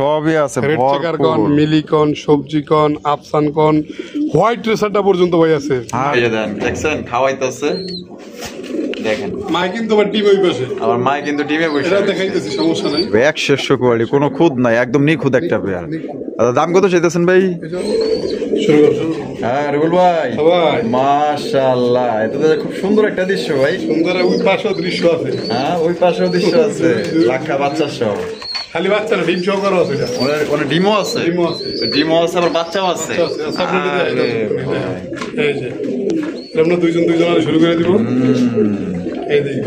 সবই আছে, red checker কন, মিলি কন, সবজি কন, আফসান কন, হোয়াইট রেসারটা পর্যন্ত ভাই আছে। এই যে দেখছেন খাওয়াইতেছে, দেখেন মা কিন্তু আবার টিমে বসে, আমার মা কিন্তু টিমে বসে, এটা দেখাইতেছি, সমস্যা নাই। এক শেষ কোয়ালিটি, কোনো খুদ নাই, একদম নিখুঁত একটা পেয়ার। দাম কত চাইতেছেন ভাই? শুরু করছো? হ্যাঁ রুবেল ভাই, মাশাআল্লাহ, এটা তো খুব সুন্দর একটা দৃশ্য ভাই। সুন্দর, ওই পাশেও দৃশ্য আছে। হ্যাঁ ওই পাশেও দৃশ্য আছে, লাখা বাচ্চা সহ। খালি বাচ্চা না, ডিম সহকারও আছে। ওখানে ডিমও আছে, ডিমও আছে, আবার বাচ্চাও আছে। এই যে আমরা দুইজন শুরু করে দিব। এই দেখি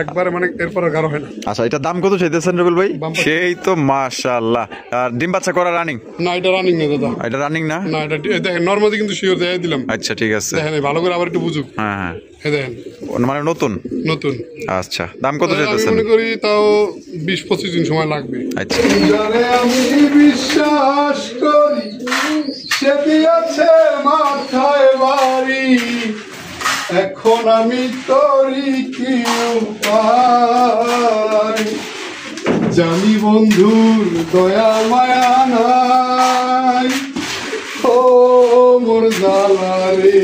একবারে, মানে এরপর গাঢ় হয় না। আচ্ছা, এটা দাম কত চাইতেছেন রুবেল ভাই? সেই তো মাশাআল্লাহ। আর ডিম বাচ্চা করা রানিং? না, এটা রানিং না দাদা। এটা রানিং না? না, এটা দেখেন নরমালি কিন্তু শিওর দেখাই দিলাম। আচ্ছা ঠিক আছে, দেখেন ভালো করে আবার একটু বুঝুক। হ্যাঁ হ্যাঁ, এই দেখেন মানে নতুন নতুন। আচ্ছা, দাম কত আমি চাইতেছেন? মনে করি তাও 20-25 দিন সময় লাগবে। আচ্ছা, যারে আমি বিশ্বাস করি সে দিয়েছে মাথায় বাড়ি, এখন আমি তোরই কি উপায়, জানি বন্ধুর দয়া মায়া নাই, ও মোর জ্বালা রে,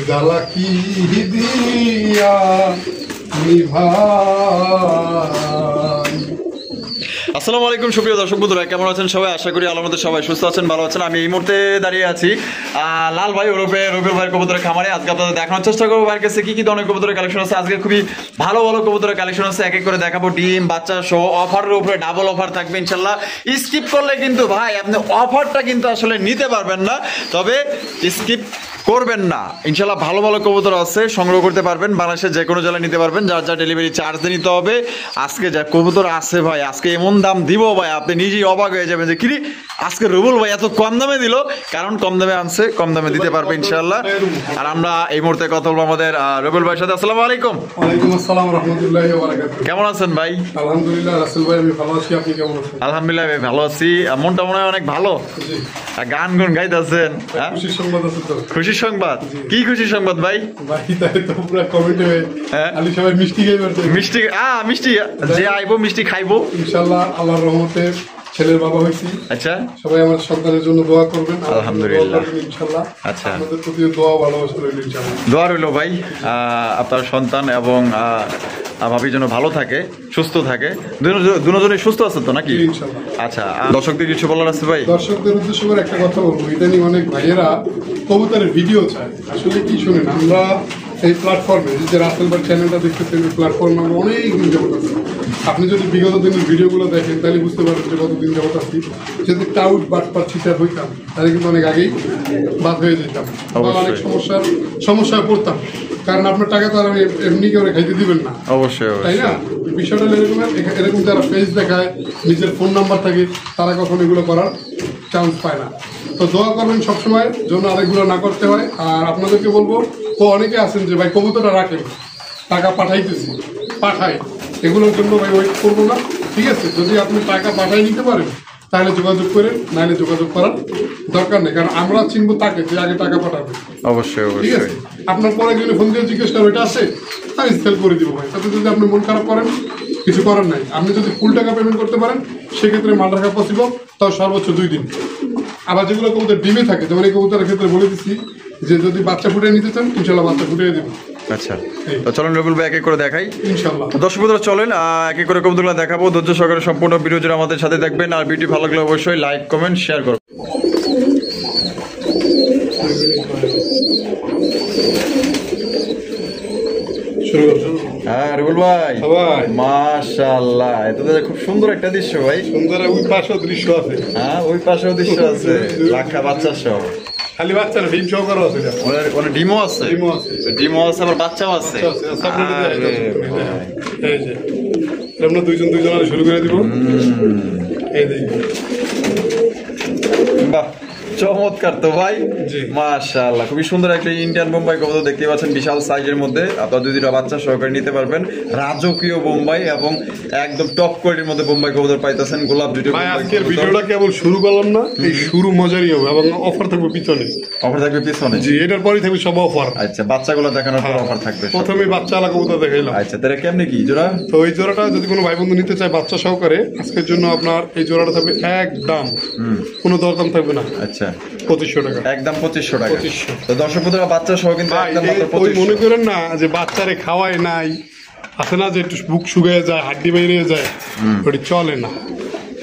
জ্বালা কি দিয়া নিভাই। আসসালামু আলাইকুম সুপ্রিয় দর্শক বন্ধুরা, কেমন আছেন সবাই? আশা করি আল্লাহর মধ্যে সবাই সুস্থ আছেন, ভালো আছেন। আমি এই মুহূর্তে দাঁড়িয়ে আছি লাল ভাই ওরফে রুবেল ভাইয়ের কবুতরের খামারে। আজকে আপনাদের দেখানোর চেষ্টা করবো ভাইয়ের কাছে কি ধরনের কবুতরের কালেকশন আছে। আজকে খুবই ভালো ভালো কবুতরের কালেকশন আছে, এক এক করে দেখাবো। ডিম বাচ্চা সহ অফারের উপরে ডাবল অফার থাকবে ইনশাল্লাহ। স্কিপ করলে কিন্তু ভাই আপনি অফারটা কিন্তু আসলে নিতে পারবেন না, তবে স্কিপ করবেন না। ইনশাল্লাহ ভালো ভালো কবুতর আছে, সংগ্রহ করতে পারবেন, বাংলাদেশের যে কোনো জেলায় নিতে পারবেন। যার যা ডেলিভারি চার্জ দিয়ে নিতে হবে। আজকে যা কবুতর আছে ভাই, আজকে এমন দাম দিব ভাই আপনি নিজেই অবাক হয়ে যাবেন যে কিরে আজকে রুবেল ভাই এত কম দামে দিল। কারণ কম দামে আনছে, কম দামে দিতে পারবে ইনশাল্লাহ। আর আমরা এই মুহূর্তে কথা বলবো আমাদের রুবেল ভাইয়ের সাথে। আসসালামু আলাইকুম। ওয়ালাইকুম আসসালাম রাহমাতুল্লাহি ওয়া বারাকাতুহু। কেমন আছেন ভাই? আলহামদুলিল্লাহ রাসেল ভাই, আমি ভালো আছি, আপনি কেমন আছেন? আলহামদুলিল্লাহ ভাই ভালো আছি। মনটা মনে হয় অনেক ভালো, গান গুন গাইতেছেন। খুশির সংবাদ আছে তো? খুশির সংবাদ? কি খুশির সংবাদ ভাই? ভাই তাই তো পুরো কমেন্টে আলি সবাই মিষ্টি খাইবে, মিষ্টি মিষ্টি যে আইবো মিষ্টি খাইবো ইনশাআল্লাহ। আল্লাহর রহমতে ছেলের বাবা হইছি। আচ্ছা, সবাই আমার সন্তানের জন্য দোয়া করবেন আলহামদুলিল্লাহ ইনশাআল্লাহ। আচ্ছা, আপনাদের প্রতি দোয়া ভালোবাসা রইল ইনশাআল্লাহ। দোয়া রইল ভাই, আপনার সন্তান এবং ভাবি যেন ভালো থাকে, সুস্থ থাকে। দুজনেই সুস্থ আছে তো নাকি? ইনশাআল্লাহ। আচ্ছা, দর্শকদের কিছু বলার আছে ভাই? দর্শকদের উদ্দেশ্য করে একটা কথা বলবো। ইদানিং অনেক ভাইয়েরা কবুতরের ভিডিও চায়। আসলে কি শুনেন, আমরা এই প্ল্যাটফর্মে যে রাসেল ভাই চ্যানেলটা দেখতেছেন, এই প্ল্যাটফর্মে আমরা অনেক দিন যাবত আছি। আপনি যদি বিগত দিনের ভিডিওগুলো দেখেন তাহলে বুঝতে পারবেন যে কতদিন যাবত আছি। যদি টাউট বাটপার ছিটার হইতাম তাহলে কিন্তু অনেক আগেই বাদ হয়ে যেতাম, অনেক সমস্যায় পড়তাম। কারণ আপনার টাকা তো আর আমি এমনি করে খাইতে দিবেন না, অবশ্যই, তাই না? বিষয়টা এরকম যারা ফেস দেখায়, নিজের ফোন নাম্বার থাকে, তারা কখন এগুলো করার চান্স পায় না। তো দোয়া করবেন সবসময় জন্য আরেকগুলো না করতে হয়। আর আপনাদেরকে বলবো, তো অনেকে আছেন যে ভাই কবুতরটা রাখেন, টাকা পাঠাইতেছি, পাঠাই, এগুলোর জন্য ভাই ওয়েট করবো না। ঠিক আছে, যদি আপনি টাকা পাঠাই নিতে পারেন তাহলে যোগাযোগ করেন, নাহলে যোগাযোগ করার দরকার নেই। কারণ আমরা চিনবো তাকে যে আগে টাকা পাঠাবে। অবশ্যই ঠিক আছে, অবশ্যই। আপনার পরে যদি ফোন দিয়ে জিজ্ঞেস করেন ওইটা আছে, আমি সেল করে দিব ভাই। তাতে যদি আপনি মন খারাপ করেন, কিছু করার নাই। আপনি যদি ফুল টাকা পেমেন্ট করতে পারেন সেক্ষেত্রে মাল রাখা পসিবল, তাও সর্বোচ্চ 2 দিন। আবার যেগুলো কবুতর ডিমে থাকে, যেমন এই কবুতরের ক্ষেত্রে বলে দিচ্ছি যে যদি বাচ্চা ফুটিয়ে নিতে চান ইনশাল্লাহ বাচ্চা ফুটিয়ে দেবেন। আচ্ছা, তো চলেন রুবেল ভাই এক এক করে দেখাই ইনশাল্লাহ। দর্শক বন্ধুরা চলেন এক এক করে কবুতরগুলো দেখাবো। ধৈর্য সহকারে সম্পূর্ণ ভিডিও জুড়ে আমাদের সাথে দেখবেন। আর ভিডিও ভালো লাগলে অবশ্যই লাইক কমেন্ট শেয়ার করবেন। হ্যাঁ রুবেল ভাই, মাশাআল্লাহ, এটা তো খুব সুন্দর একটা দৃশ্য ভাই। সুন্দর, ওই পাশেও দৃশ্য আছে। হ্যাঁ ওই পাশেও দৃশ্য আছে, লাখা বাচ্চা সহ। খালি বাচ্চা না, ডিম সহকারও আছে। ওখানে ডিমও আছে, ডিমও আছে, আবার বাচ্চাও আছে। এই যে আমরা দুইজন শুরু করে দিব। এই দেখি, বাহ, চমৎকার তো ভাই, জি। মাশাআল্লাহ, খুবই সুন্দর একটা ইন্ডিয়ান বোম্বাই কবুতর দেখতে পাচ্ছেন, বিশাল সাইজের মধ্যে আপনারা দুইটা বাচ্চা সহকারে নিতে পারবেন। রাজকীয় বোম্বাই এবং একদম টপ কোয়ালিটির মধ্যে বোম্বাই কবুতর পাইতেছেন। গোলাপ দুটো ভাই আজকের ভিডিওটা কেবল শুরু করলাম না, এই শুরু মজারই হবে এবং অফার থাকবে পিছনে। অফার থাকবে পিছনে, জি, এটার পরেই থাকবে সব অফার। আচ্ছা, বাচ্চাগুলো দেখানোর পর অফার থাকবে। প্রথমে বাচ্চা আলা কবুতর দেখাইলাম। আচ্ছা, তাহলে কেমনে কি জোড়া? তো এই জোড়াটা যদি কোনো ভাই বন্ধু নিতে চায় বাচ্চা সহকারে, আজকের জন্য আপনার এই জোড়াটা থাকবে একদম কোনো দরদাম থাকবে না। আচ্ছা, 2500 টাকা। একদম 2500 টাকা। 2500। তো দর্শক বন্ধুরা, বাচ্চা সহ কিন্তু ভাই, একদম মাত্র ওই মনে 2500। করেন না যে বাচ্চারে খাওয়ায় নাই, আছে না যে একটু বুক শুকিয়ে যায়, হাড্ডি বাইরে যায়, ওটি চলে না।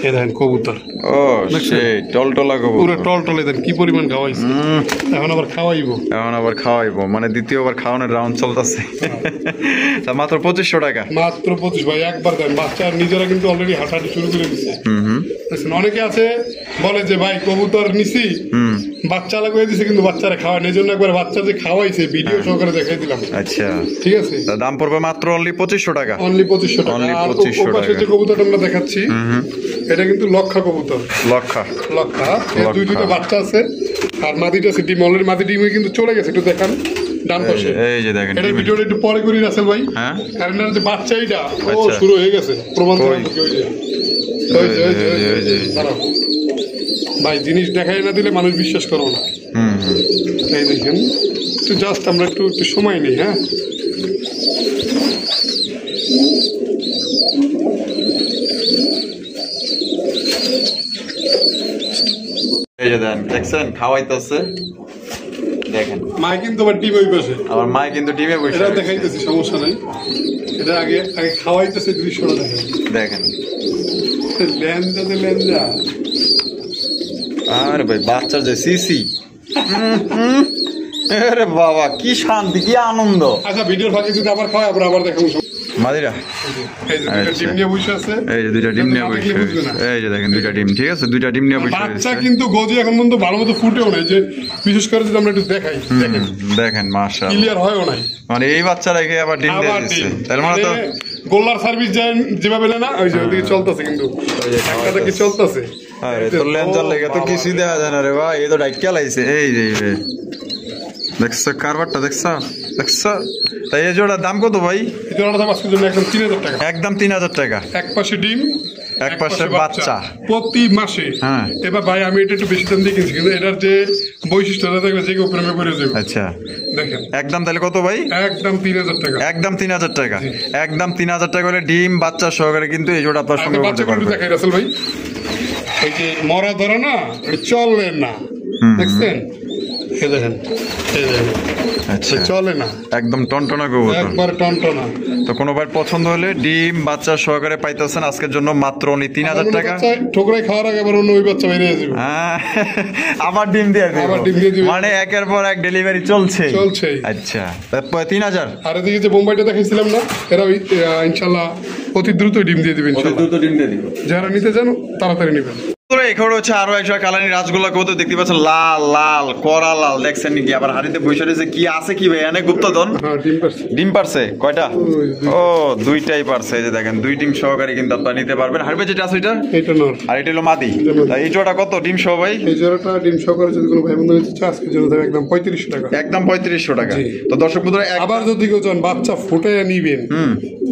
এ দেখেন কবুতর ও সেই টলটলা পুরো কবুতর, টল টলে দেন, কি পরিমাণ খাওয়াইছে, এখন আবার খাওয়াইবো। এখন আবার খাওয়াইবো, মানে দ্বিতীয়বার খাওয়ানোর রাউন্ড চলতেছে। তা মাত্র 2500 টাকা। মাত্র 25 ভাই, একবার দেন। বাচ্চা নিজেরা কিন্তু অলরেডি হাঁটাহাঁটি শুরু করে দিচ্ছে। দেখছেন, অনেকে আছে বলে যে ভাই কবুতর নিছি, বাচ্চা লাগিয়ে দিছে কিন্তু বাচ্চারা খাওয়ায় না, এই জন্য একবার বাচ্চা যে খাওয়াইছে ভিডিও সহকারে দেখাই দিলাম। আচ্ছা, ঠিক আছে, তা দাম পড়বে মাত্র অনলি 2500 টাকা। অনলি 2500 টাকা। Only আর 2500 ওর পাশে টাকা। যে কবুতরটা আমরা দেখাচ্ছি, এটা কিন্তু লক্ষা কবুতর। লক্ষা। লক্ষা, এর লক্ষা। দুইটা বাচ্চা আছে, আর মাদিটা আছে ডিম, অলরেডি মাদি ডিমে কিন্তু চলে গেছে। একটু দেখান ডান পাশে, এই যে দেখেন, এটা ভিডিওটা একটু পরে করি রাসেল ভাই। হ্যাঁ। কারণ এর যে বাচ্চা এইটা ও আচ্ছা। শুরু হয়ে গেছে, প্রমাণ কই? করার পক্ষে ওই যে ওই যে দাঁড়াও। ভাই জিনিস দেখাই না দিলে মানুষ বিশ্বাস করো না। এই দেখেন, একটু জাস্ট আমরা একটু একটু সময় নেই। হ্যাঁ, এই যে দেখছেন খাওয়াইতেছে, দেখেন মায় কিন্তু আবার ডিম ওই পাশে, আমার মা কিন্তু ডিমে বসে এটা আছে। দেখাইতেছি, সমস্যা নাই। এটা আগে আগে খাওয়াইতেছে, দৃশ্যটা দেখেন, দেখেন, ল্যান্ডাতে ল্যান্ডা। আরে ভাই বাচ্চার যে সিসি, আরে বাবা কি শান্তি, কি আনন্দ। আচ্ছা, ভিডিওর ফাঁকে যদি আবার খাওয়াই আবার দেখাবো। মাদিরা, এই যে দুইটা ডিম নিয়ে বসে আছে, এই যে দুইটা ডিম নিয়ে না বসে দেখলে বুঝবে না। এই যে দেখেন দুইটা ডিম, ঠিক আছে, দুইটা ডিম নিয়ে বসে বাচ্চা রয়েছে। কিন্তু গজি এখন পর্যন্ত ভালো মতো ফুটেও নাই, যে বিশেষ করে যদি আমরা একটু দেখাই, দেখেন দেখেন মাশাআল্লাহ, ক্লিয়ার হয়ও নাই। মানে এই বাচ্চা রেখে আবার ডিম দিয়ে আবার দিচ্ছে, ডিম। তার মানে তো গোল্লার সার্ভিস যেভাবে নেয় না, ওই যে ওদিকে চলতেছে, কিন্তু একটা কি চলতেছে। আরে তোর লেন্সার লেগে তো কিছুই দেখা যায় না রে ভাই, এই তো ডাইকা লাইছে। এই যে দেখছো কারবারটা, দেখছো দেখছো। তাই এই জোড়ার দাম কত ভাই? এই জোড়াটা দাম আজকের জন্য একদম 3000 টাকা। একদম 3000 টাকা। এক পাশে ডিম, এক পাশে বাচ্চা। প্রতি মাসে। হ্যাঁ। এবার ভাই আমি এটা একটু বেশি দাম দিয়ে কিনছি, কিন্তু এটার যে বৈশিষ্ট্যটা দেখলে যে কেউ প্রেমে পড়ে যাবে। আচ্ছা, দেখেন একদম তাহলে কত ভাই? একদম 3000 টাকা। একদম 3000 টাকা। একদম 3000 টাকা করে ডিম বাচ্চা সহকারে কিন্তু এই জোড়া আপনার সঙ্গে করতে বাচ্চাটা একটু পারবেন। দেখাই রাসেল ভাই, এই যে মরা ধরা না, এটা চলে না, দেখছেন? এই দেখেন, এই দেখেন, আচ্ছা, চলে না, একদম টনটনা কবুতর। একবার টনটনা। তো কোনো ভাই পছন্দ হলে ডিম বাচ্চা সহকারে পাইতেছেন আজকের জন্য মাত্র 3000 টাকা। ঠোকরাই খাওয়ার আগে আবার অন্য ওই বাচ্চা বেরিয়ে যাবে। হ্যাঁ, আবার ডিম দিয়ে দিবে, আবার ডিম দিয়ে দিবে। মানে একের পর এক ডেলিভারি চলছে। আচ্ছা, তারপর 3000। আর এদিকে যে বোম্বাইটা দেখাইছিলাম না, এরা ইনশাল্লাহ অতি দ্রুত ডিম দিয়ে দিবেন। ডিম দিয়ে দিব। যারা নিতে চান তাড়াতাড়ি নেবেন। এখানে হচ্ছে আরো একটা কালারি রাজগোল্লা কবুতর দেখতে পাচ্ছেন, লাল লাল কড়া লাল, দেখছেন নাকি? আবার হাড়িতে বসে রয়েছে, কি আছে কি ভাই এনে গুপ্তধন? হ্যাঁ, ডিম পারছে। ডিম পারছে কয়টা? দুইটা। ও দুইটাই পারছে, এই যে দেখেন দুই ডিম সহকারে কিন্তু আপনারা নিতে পারবেন। হাড়বে যেটা আছে এটা, এইটা নর, আর এটা হলো মাদি। তা এই জোড়া কত ডিম সহ ভাই? এই জোড়াটা ডিম সহকারে যদি কোনো ভাই বন্ধু নিতে চায় আজকের জন্য দেবে একদম 3500 টাকা। একদম 3500 টাকা। জি। তো দর্শক বন্ধুরা আবার যদি কেউ চান বাচ্চা ফুটে নিবেন,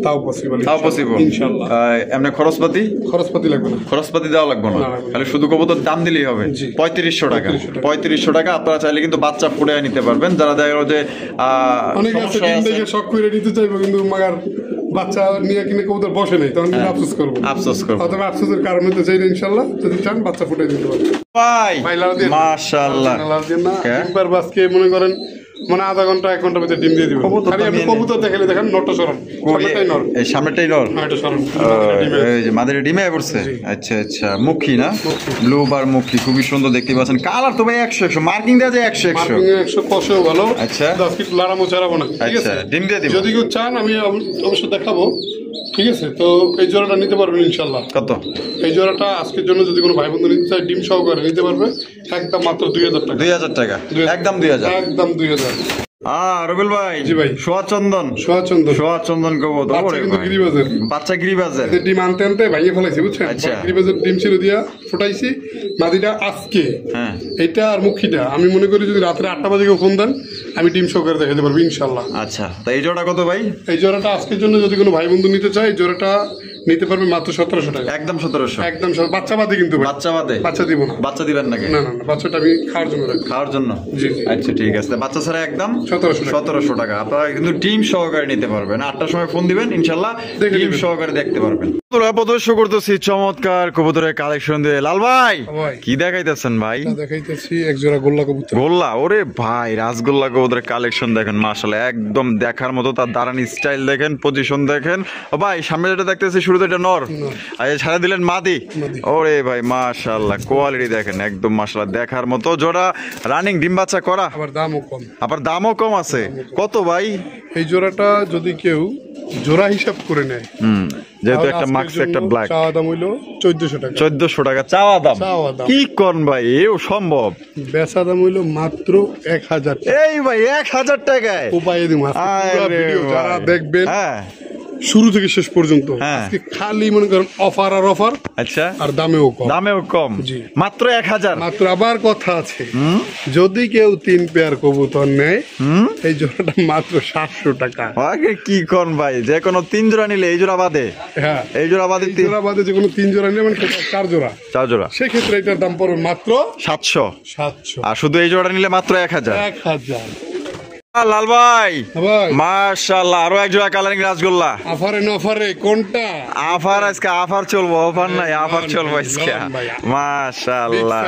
তাও পসিবল, তাও পসিবল। ইনশাআল্লাহ। এমনি খরচপাতি খরচপাতি লাগবে না। খরচপাতি দেওয়া লাগবে না, না, লাগবে না। খালি শুধু কবুতর দাম দিলেই হবে। জি। 3500 টাকা। 3500 টাকা। 3500 টাকা আপনারা চাইলে কিন্তু বাচ্চা ফুটে নিতে পারবেন। যারা দেখা গেল যে অনেকে আছে সমস্যা ডিম আছে, দেখে শখ করে নিতে চাইবো, কিন্তু মাগার বাচ্চা নিয়ে কিনে কবুতর বসে নেই, তখন কিন্তু আফসোস করবো। আফসোস করবো। অথবা আফসোসের কারণ হতে চাইলে ইনশাল্লাহ যদি চান বাচ্চা ফুটে দিতে পারবেন। ভাই ভাই লাউ দিয়ে মাশাআল্লাহ। Okay. ডিম পারবো আজকে মনে করেন, মানে আধা ঘন্টা 1 ঘন্টার ভিতরে ডিম দিয়ে দিবেন। কবুতর খালি আপনি নিয়ে কবুতর দেখালে দেখেন নটটা সরান, সামনেটাই নর। এই সামনেটাই নর। হ্যাঁ, এটা সরান। এই যে মাদের ডিমে পড়ছে। আচ্ছা আচ্ছা, মুখী না, ব্লু বার মুখী, খুবই সুন্দর দেখতে পাচ্ছেন। কালার তো ভাই 100 মার্কিং দেওয়া যায় 100। মার্কিং 100 কষেও ভালো। আচ্ছা। 10 ফিট লাড়ামো চারাবো না, ঠিক আচ্ছা, আছে? ডিম দিয়ে দিব। যদি কেউ চান আমি অবশ্যই দেখাবো, ঠিক আছে? তো এই জোড়াটা নিতে পারবেন ইনশাল্লাহ। কত? এই জোড়াটা আজকের জন্য যদি কোনো ভাই বন্ধু নিতে চায় ডিম সহকারে নিতে পারবে একদম মাত্র 2000 টাকা। 2000 টাকা। একদম 2000। একদম 2000। রবিল ভাই। জি ভাই। সোয়া চন্দন কবুতর। বাচ্চা ওরে কিন্তু ভাই। গিরিবাজের। বাচ্চা গিরিবাজের। এদের ডিম আনতে আনতে ভাইয়ে ফেলাইছি বুঝছেন। আচ্ছা। গিরিবাজের ডিম ছিল দিয়া ফুটাইছি মাদিটা আজকে। হ্যাঁ। এটা আর মুখিটা আমি মনে করি যদি রাত্রে 8টা বাজে কেউ ফোন দেন আমি ডিম সহকারে দেখাতে পারবো ইনশাল্লাহ। আচ্ছা, তা এই জোড়া কত ভাই? এই জোড়াটা আজকের জন্য যদি কোনো ভাই বন্ধু নিতে চায় এই জোড়াটা নিতে পারবে মাত্র 1700 টাকা। একদম 1700। একদম বাচ্চা বাদে কিন্তু ভাই। বাচ্চা বাদে? বাচ্চা দিব না। বাচ্চা দিবেন নাকি? না না না, বাচ্চাটা আমি খাওয়ার জন্য রাখি। খাওয়ার জন্য? জি জি। আচ্ছা ঠিক আছে, বাচ্চা ছাড়া একদম 1700 টাকা। আপনারা কিন্তু ডিম সহকারে নিতে পারবেন। 8টার সময় ফোন দিবেন, ইনশাল্লাহ দেখে ডিম নেবেন। সহকারে দেখতে পারবেন। প্রদর্শন করতেছি চমৎকার কবুতরের কালেকশন দিয়ে। লাল ভাই ভাই। কি দেখাইতেছেন ভাই? দেখাইতেছি এক জোড়া গোল্লা কবুতর। গোল্লা? ওরে ভাই, রাসগোল্লা কবুতরের কালেকশন দেখেন, মাশাআল্লাহ একদম দেখার মতো। তার দাঁড়ানি স্টাইল দেখেন, পজিশন দেখেন। ও ভাই, সামনে যেটা দেখতেছি শুরুতে এটা নর, আর ছাড়া দিলেন মাদি। ওরে ভাই মাশাআল্লাহ, কোয়ালিটি দেখেন একদম মাশাআল্লাহ দেখার মতো। জোড়া রানিং, ডিম বাচ্চা করা, আবার দামও কম আছে। কত ভাই এই জোড়াটা? যদি কেউ জোড়া হিসাব করে নেয়, যেহেতু একটা মাক্স একটা ব্ল্যাক, চাওয়া দাম হইলো 1400 টাকা। 1400 টাকা চাওয়া দাম? কি কোন ভাই, এও সম্ভব? বেচা দাম হইলো মাত্র 1000 টাকা। এই ভাই 1000 টাকায় উপায় দিম। যারা দেখবেন হ্যাঁ শুরু থেকে শেষ পর্যন্ত হ্যাঁ। আজকে খালি মনে করেন অফার আর অফার। আচ্ছা, আর দামেও কম। দামেও কম। জি। মাত্র 1000। মাত্র। আবার কথা আছে, যদি কেউ 3 পেয়ার কবুতর নেয় এই জোড়াটা মাত্র 700 টাকা। আগে কি কোন ভাই, যে কোনো 3 জোড়া নিলে এই জোড়া বাদে? হ্যাঁ, এই জোড়া বাদে এই জোড়া বাদে যে কোনো 3 জোড়া নিলে মানে 4 জোড়া, 4 জোড়া, সেক্ষেত্রে এটার দাম পড়বে মাত্র 700। 700। আর শুধু এই জোড়া নিলে মাত্র 1000। 1000। লাল ভাই ভাই মাশাআল্লাহ, আরো এক জোড়া কালারিং রাসগোল্লা। অফারে না অফারে কোনটা? অফার আজকে, অফার চলবো, অফার নাই, অফার চলবো আজকে। মাশাআল্লাহ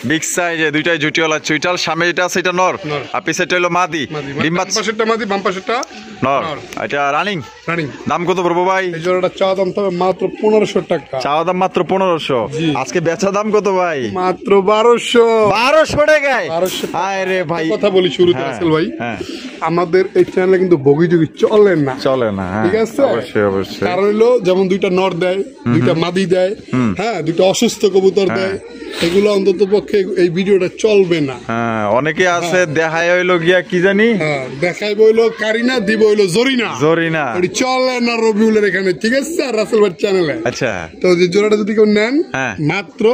বিগ সাইজে দুইটাই জুটিওয়ালা চুইটাল। সামনে যেটা আছে এটা নর, আর পিছেরটা হলো মাদি। ডিম বাচ্চা পাশেরটা মাদি, বাম পাশেরটা নর। এটা রানিং। রানিং। দাম কত পড়বো ভাই? এই জোড়াটা চাওয়া দাম তবে মাত্র 1500 টাকা। চাওয়া দাম মাত্র 1500। জি। আজকে বেচা দাম কত ভাই? মাত্র 1200। 1200 টাকায়? 1200 টাকা। আয় রে ভাই, কথা বলি শুরুতে হ্যাঁ, রাসেল ভাই, হ্যাঁ। আমাদের এই চ্যানেলে কিন্তু বগিযোগী চলে না। চলে না, হ্যাঁ, ঠিক আছে? অবশ্যই অবশ্যই। কারণ হলো যেমন দুইটা নর দেয়, দুইটা মাদি দেয়, হ্যাঁ, দুইটা অসুস্থ কবুতর দেয়, এগুলো অন্তত পক্ষে এই ভিডিওটা চলবে না। হ্যাঁ, অনেকে আছে দেখায় হইলো গিয়া কি জানি, হ্যাঁ, দেখাইব হইলো কারিনা, দিব হইলো জরিনা। জরিনা। এটি চলে না রবিউলের এখানে, ঠিক আছে? আর রাসেল ভাই চ্যানেলে। আচ্ছা, তো যে জোড়াটা যদি কেউ নেন হ্যাঁ। মাত্র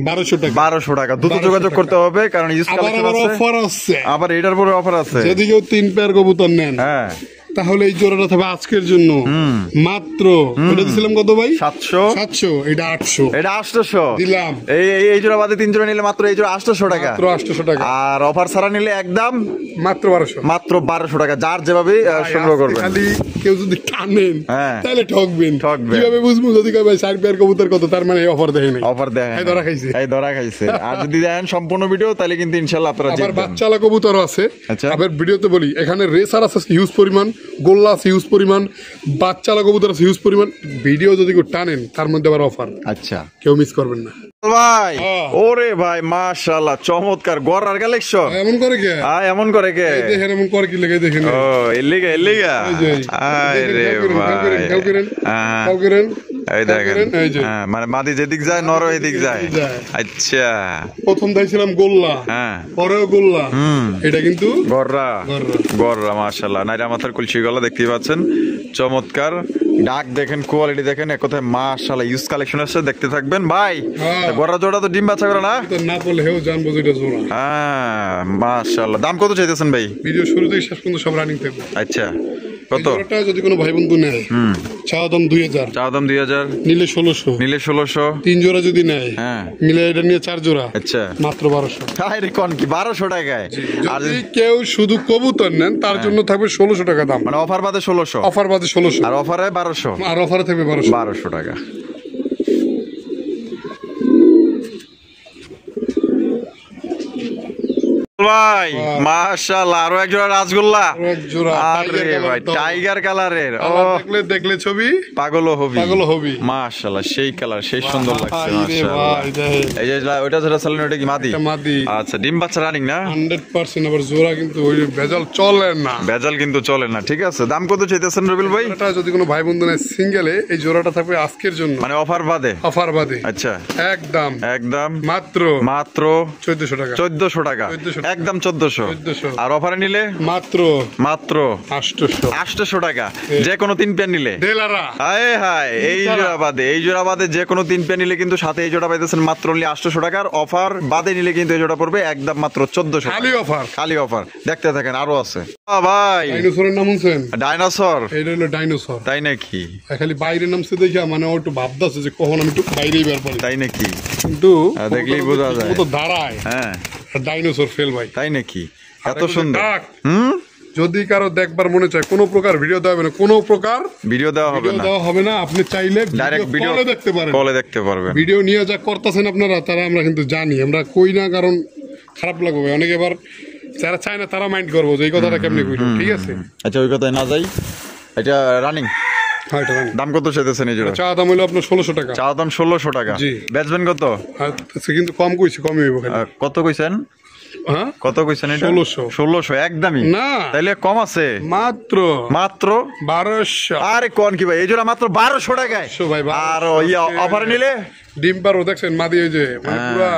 1200 টাকা। 1200 টাকা। দ্রুত 1200 যোগাযোগ টাকা। করতে হবে, কারণ ইউজ আবার কালেকশন আবার আছে। অফার আছে। আবার এটার পরে অফার আছে। যদি কেউ 3 পেয়ার কবুতর নেন, হ্যাঁ, তাহলে এই জোড়াটা থাকবে আজকের জন্য মাত্র, এটা দিছিলাম কত ভাই? 700। 700। এটা 800 এটা 800 দিলাম। এই জোড়া বাদে 3 জোড়া নিলে মাত্র এই জোড়া 800 টাকা। মাত্র 800 টাকা। আর অফার ছাড়া নিলে একদম মাত্র 1200। মাত্র 1200 টাকা। যার যেভাবে সংগ্রহ করবেন। খালি কেউ যদি টানেন হ্যাঁ। তাহলে ঠকবেন। ঠকবেন। কিভাবে বুঝবো? যদি কয় ভাই 60 পেয়ার কবুতর কত, তার মানে অফার দেয় নাই। অফার দেয় এই ধরা খাইছে। এই ধরা খাইছে। আর যদি দেখেন সম্পূর্ণ ভিডিও, তাহলে কিন্তু ইনশাআল্লাহ আপনারা আবার জিতবেন। বাচ্চালা কবুতর আছে। আচ্ছা। আবার ভিডিওতে বলি এখানে রেসার আছে হিউজ পরিমাণ, গোল্লা আছে হিউজ পরিমাণ, বাচ্চালা কবুতর আছে হিউজ পরিমাণ। ভিডিও যদি কেউ টানেন তার মধ্যে আবার অফার, আচ্ছা কেউ মিস করবেন না ভাই। হ্যাঁ। ওরে ভাই মাশাআল্লাহ, চমৎকার গড়ার কালেকশন। এমন করে কে? এমন করে কে? এই দেখেন এমন করে কি লেগে দেখেন। ও এলিগা এলিগা। এই যে, আয় রে ভাই। খেয়াল করেন, হ্যাঁ। খেয়াল করেন। এই দেখেন, এই যে। হ্যাঁ, মানে মাদি যেদিক যায় নর এদিক যায়। এদিক যায়। আচ্ছা, প্রথম দেখছিলাম গোল্লা, হ্যাঁ, পরেও গোল্লা, এটা কিন্তু গররা গররা। গররা মাশাআল্লাহ। নাইরা মাথার কুলসি গলা দেখতেই পাচ্ছেন, চমৎকার। ডাক দেখেন, কোয়ালিটি দেখেন, এক কথায় মাশাআল্লাহ ইউজ কালেকশন আছে, দেখতে থাকবেন ভাই। হ্যাঁ। গররা জোড়া তো ডিম বাচ্চা করে না? তো না বললে হেও জানবো যেটা জোড়া। হ্যাঁ মাশাআল্লাহ। দাম কত চাইতেছেন ভাই? ভিডিও শুরু থেকে শেষ পর্যন্ত সব রানিং থাকবে। আচ্ছা, এই কত? জোড়াটা যদি কোনো ভাই বন্ধু নেয়, চাওয়া দাম 2000, চাওয়া দাম 2000, নিলে 1600, নিলে 1600। 3 জোড়া যদি নেয়, হ্যাঁ, মিলে এটা নিয়ে 4 জোড়া, আচ্ছা, মাত্র 1200। তাই রে কোন কি 1200 টাকায়? আর যদি কেউ শুধু কবুতর নেন তার জন্য থাকবে 1600 টাকা দাম, মানে অফার বাদে 1600, অফার বাদে 1600, আর অফারে 1200, আর অফারে থাকবে 1200। 1200 টাকা। ভাই মাশাআল্লাহ, আরো এক জোড়া রাসগোল্লা। এক জোড়া আরে ভাই টাইগার কালারের। ও দেখলে দেখলে ছবি পাগলও হবি, পাগলও হবি। মাশাআল্লাহ, সেই কালার, সেই সুন্দর লাগছে ভাই রে মাশাআল্লাহ। ভাই, দেখেন। এই যে ওটা যেটা চালানো, ওটা কি মাদি? এটা মাদি। আচ্ছা, ডিম বাচ্চা রানিং না? 100%। আবার জোড়া কিন্তু ওই ভেজাল চলে না, ভেজাল কিন্তু চলে না। ঠিক আছে, দাম কত চাইতেছেন রবিল ভাই? এটা যদি কোনো ভাই বন্ধু নেয় সিঙ্গেলে, এই জোড়াটা থাকবে আজকের জন্য, মানে অফার বাদে? অফার বাদে আচ্ছা, একদম একদম মাত্র মাত্র 1400 টাকা। 1400 টাকা। একদম 1400 1400 আর অফারে নিলে মাত্র মাত্র 800 টাকা যে কোনো 3 পেয়ার নিলে ডেলারা হায় হায় এই জোড়া বাদে যে কোনো 3 পেয়ার নিলে কিন্তু সাথে এই জোড়া পাইতেছেন মাত্র অনলি 800 টাকার অফার বাদে নিলে কিন্তু এই জোড়া পড়বে একদম মাত্র 1400 খালি অফার দেখতে থাকেন আরো আছে ভাই ডাইনোসরের নাম শুনছেন ডাইনোসর এটা হলো ডাইনোসর তাই নাকি খালি বাইরে নামছে দেখা মানে ও একটু ভাবতাছে যে কখন আমি একটু বাইরেই বের পারি তাই নাকি কিন্তু দেখলেই বোঝা যায় ও তো দাঁড়ায় হ্যাঁ ডাইনোসর ফেল ভাই তাই নাকি এত আরেকটা সুন্দর ডাক। যদি কারো দেখবার মনে চায় কোনো প্রকার ভিডিও দেওয়া হবে না কোনো প্রকার ভিডিও দেওয়া হবে ভিডিও না দেওয়া হবে না আপনি চাইলে ডাইরেক্ট ভিডিও কলে দেখতে পারেন কলে দেখতে পারবেন ভিডিও নিয়ে যা করতেছেন আপনারা তারা আমরা কিন্তু জানি আমরা কই না কারণ খারাপ লাগবে অনেকে এবার যারা চায় না তারা মাইন্ড করবো যে এই কথাটা কেমনি কইল ঠিক আছে আচ্ছা ওই কথায় না যাই এটা রানিং হ্যাঁ এটা জানি। দাম কত চাইতেছেন এই জোড়া চা দাম হলো আপনার 1600 টাকা চা দাম 1600 টাকা জি। বেচবেন কত আর সে কিন্তু কম কইছে কমই হইব খালি কত কইছেন হ্যাঁ কত কইছেন এটা 1600 একদমই না তাইলে কম আছে মাত্র মাত্র 1200 আরে কোন কি ভাই এই জোড়া মাত্র 1200 টাকায় 1200 ভাই, 1200 আর ইয়া অফারে নিলে ডিম পারো দেখছেন মাদি ওই যে মানে পুরা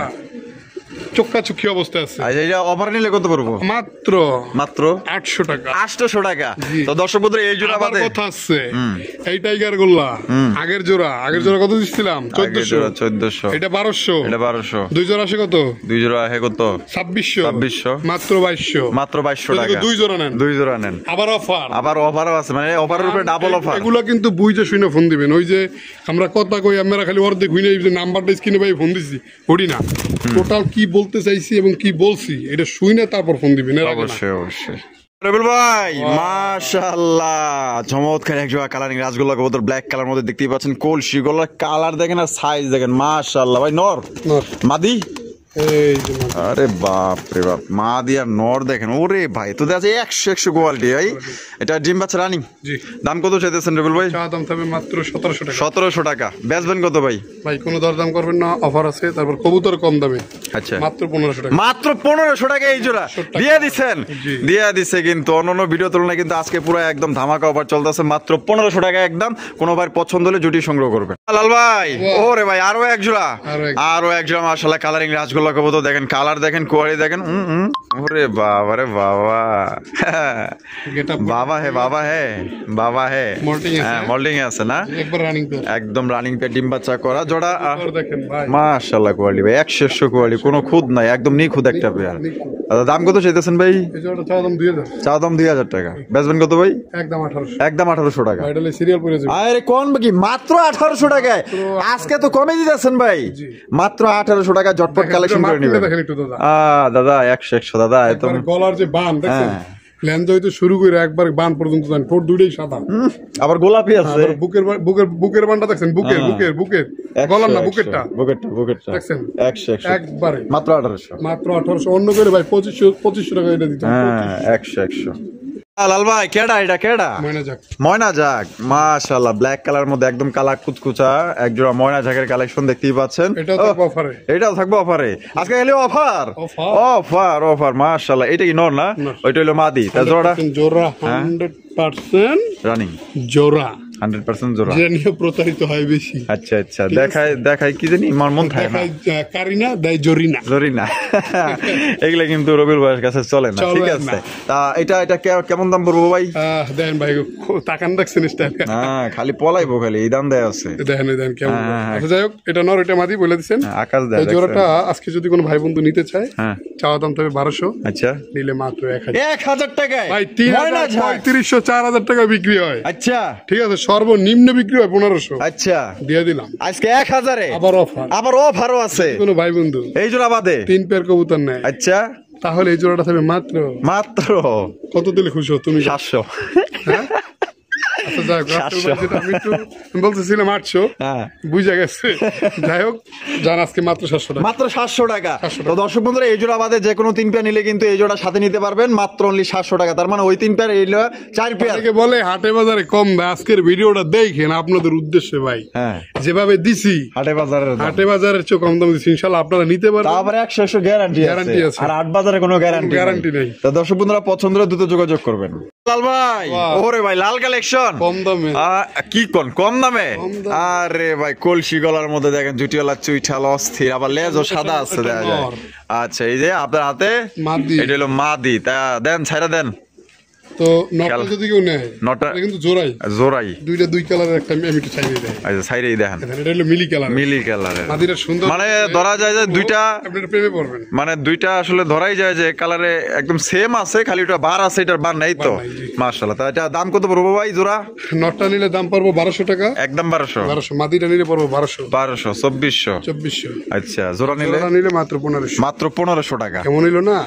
চোক্কা চুক্কি অবস্থা আছে আচ্ছা এটা অফারে নিলে কত পড়বো মাত্র মাত্র 800 টাকা 800 টাকা জি। তো দর্শক বন্ধুরা এই জোড়া আবার বাদে কথা আছে এই টাইগার গোল্লা আগের জোড়া কত দিছিলাম আগের জোড়া 1400 1400 এটা 1200 এটা 1200 দুই জোড়া আসে কত দুই জোড়া হে কত 2600 মাত্র 2200 মাত্র 2200 টাকা দুই জোড়া নেন দুই জোড়া নেন আবার অফার আবার অফারও আছে মানে অফারের উপরে ডাবল অফার এগুলা কিন্তু বুঝে শুনে ফোন দিবেন ওই যে আমরা কথা কই আমরা খালি অর্ধেক হইনা এই যে নাম্বারটা স্ক্রিনে ভাই ফোন দিছি ওডি না টোটাল কি বলতে চাইছি এবং কি বলছি এটা শুনে তারপর ফোন দিবেন এর আগে না। অবশ্যই অবশ্যই রবিউল ভাই মাশাআল্লাহ চমৎকার এক জোড়া কালারিং রাজগোল্লা কবুতর ব্ল্যাক কালার মধ্যে দেখতেই পাচ্ছেন কলসি গোল্লার কালার দেখেন আর সাইজ দেখেন মাশাআল্লাহ ভাই নর না, মাদি এই যে না। আরে বাপ রে বাপ মাদি আর নর দেখেন ওরে ভাই তো দেখা যায় 100 কোয়ালিটি ভাই এটা ডিম বাচ্চা রানিং জি দাম কত চাইতেছেন রবিউল ভাই চা দাম থাকবে মাত্র 1700 টাকা 1700 টাকা বেচবেন কত ভাই ভাই কোনো দরদাম করবেন না অফার আছে তারপর কবুতর কম দামে আচ্ছা মাত্র 1500 টাকা মাত্র 1500 টাকা এই জোড়া দিয়ে দিচ্ছেন জি। দিয়ে দিচ্ছে কিন্তু অন্যান্য ভিডিও তুলনায় কিন্তু আজকে পুরো একদম ধামাকা অফার চলতেছে মাত্র 1500 টাকা একদম কোনো ভাই পছন্দ হলে জুটি সংগ্রহ করবেন লাল ভাই ওরে ভাই আরো এক জোড়া আরো এক জোড়া মাশাআল্লাহ কালারিং রাজগোল্লা কবুতর দেখেন কালার দেখেন কোয়ালিটি দেখেন ওরে বাবা রে বাবা গেট আপ বাবা হে বাবা হে বাবা হে Molting আছে। হ্যাঁ মোল্ডিং আছে না একবার রানিং পেয়ার একদম রানিং পে ডিম বাচ্চা করা জোড়া দেখেন ভাই মাশাআল্লাহ কোয়ালিটি ভাই 100 কোয়ালিটি কোনো খুদ নাই একদম নিখুঁত একটা পেয়ার আচ্ছা দাম কত চাইতেছেন ভাই এই জোড়াটা চা দাম 2000 চা দাম 2000 টাকা বেচবেন কত ভাই একদম 1800 একদম 1800 টাকা ভাইটালে সিরিয়াল পড়ে যাবে আরে কোন কি মাত্র 1800 টাকায় আজকে তো কমে দিতেছেন ভাই মাত্র 1800 টাকা ঝটপট কালেকশন করে নেবেন দেখেন একটু দাদা দাদা 100 দাদা এত একবার গলার যে বান দেখছেন হ্যাঁ। লেন্স হইতে শুরু করে একবার বান পর্যন্ত যান ঠোঁট দুইটাই সাদা আবার গোলাপি আছে আবার বুকের বানটা দেখছেন বুকের গলার না বুকেরটা বুকেটটা দেখছেন 100 একবারে মাত্র 1800 মাত্র 1800 অন্য করে ভাই 2500 টাকা এটা দিতে হ্যাঁ 100 লাল ভাই কেডা এটা কেডা ময়না যাক ময়না জাগ মাশাআল্লাহ ব্ল্যাক কালার মধ্যে একদম কালা কুচকুচা এক জোড়া ময়না জাগের কালেকশন দেখতেই পাচ্ছেন এটাও তো অফারে এটাও থাকবে অফারে আজকে খালি অফার Offer? অফার মাশাআল্লাহ এটা কি নর না ওইটা হলো মাদি তা জোড়া জোড়া 100% রানিং জোড়া 100% জোড়া যে নিয়ে প্রতারিত হয় বেশি আচ্ছা দেখাই কি জানি আমার মন থাকে না দেখায় কারিনা দেয় জরিনা জরি না এগুলা কিন্তু রবিউল ভাইয়ের কাছে চলে না চলে ঠিক না। আছে তা এটা কেমন দাম পড়বো ভাই দেন ভাই তাকান দেখছেন স্টাইল হ্যাঁ খালি পলাইবো খালি এই দাম দেয় আছে দেখেন কেমন হ্যাঁ। আচ্ছা যাই হোক এটা নর এটা মাদি বলে দিচ্ছেন আকাশ দেয় এই জোড়াটা আজকে যদি কোনো ভাই বন্ধু নিতে চায় হ্যাঁ চাওয়া দাম তবে 1200 আচ্ছা নিলে মাত্র 1000 টাকায় ভাই ময়না ঝাগ। 3300 4000 টাকা বিক্রি হয় আচ্ছা ঠিক আছে সর্বনিম্ন বিক্রি হয় 1500 আচ্ছা দিয়ে দিলাম আজকে 1000 এ আবার অফার অফারও আছে কোনো ভাই বন্ধু এই জোড়া বাদে 3 পেয়ার কবুতর নেয় আচ্ছা তাহলে এই জোড়াটা থাকবে মাত্র কত দিলে খুশি হো তুমি 700 হ্যাঁ আচ্ছা যাই হোক রাত্রের বেলা যেটা আমি বলতেছিলাম 800 হ্যাঁ বুঝা গেছে যাই হোক জান আজকে মাত্র 700 টাকা মাত্র 700 টাকা 700 তো দর্শক বন্ধুরা এই জোড়া বাদে যে কোনো 3 পেয়ার নিলে কিন্তু এই জোড়া সাথে নিতে পারবেন মাত্র অনলি 700 টাকা তার মানে ওই 3 পেয়ার এই 4 পেয়ার অনেকে বলে হাটে বাজারে কম দেয় আজকের ভিডিওটা দেখেন আপনাদের উদ্দেশ্যে ভাই হ্যাঁ যেভাবে দিছি হাটে বাজারের দাম। হাটে বাজারের চেয়ে কম দাম দিছি ইনশাআল্লাহ আপনারা নিতে পারবেন তারপরে 100 গ্যারান্টি Guarantee আছে আছে। আর 8 বাজারে কোনো গ্যারান্টি guarantee নেই। তো দর্শক বন্ধুরা পছন্দ হলে দ্রুত যোগাযোগ করবেন লাল ভাই Wow. ওরে ভাই লাল কালেকশন কম দামে কি কোন কম দামে? কম দামে। আরে ভাই কলসি গলার মধ্যে দেখেন জুটিওয়ালা চুইঠাল অস্থির, আবার লেজও সাদা আছে এটা দেখা যায়। নর। আচ্ছা এই যে আপনার হাতে মাদি। এটা হলো মাদি, তা দেন ছাইরা দেন। তো নটটা যদি কেউ নেয় নটটা- এটা কিন্তু জোড়াই জোড়াই দুই কালারের একটা আমি একটু চাইলে দেয়। আচ্ছা ছাইরেই দেখেন এটা হলো মিলি কালার, মিলি কালারের, মাদিটা সুন্দর, মানে ধরা যায় যে দুইটা, আপনি এটা প্রেমে পড়বেন। মানে দুইটা আসলে ধরাই যায় যে কালারে একদম সেম আছে, খালি ওটা বার আছে, এটার বার নাই তো। বার নাই, জি। মাশাআল্লাহ। তা এটা দাম কত পড়বো ভাই জোড়া? নটটা নিলে দাম পড়বো 1200 টাকা, একদম 1200। 1200। মাদিটা নিলে পড়বো 1200, 2400। 2400। আচ্ছা জোড়া নিলে জোড়া নিলে মাত্র 1500। মাত্র 1500 টাকা। কেমন হইলো না?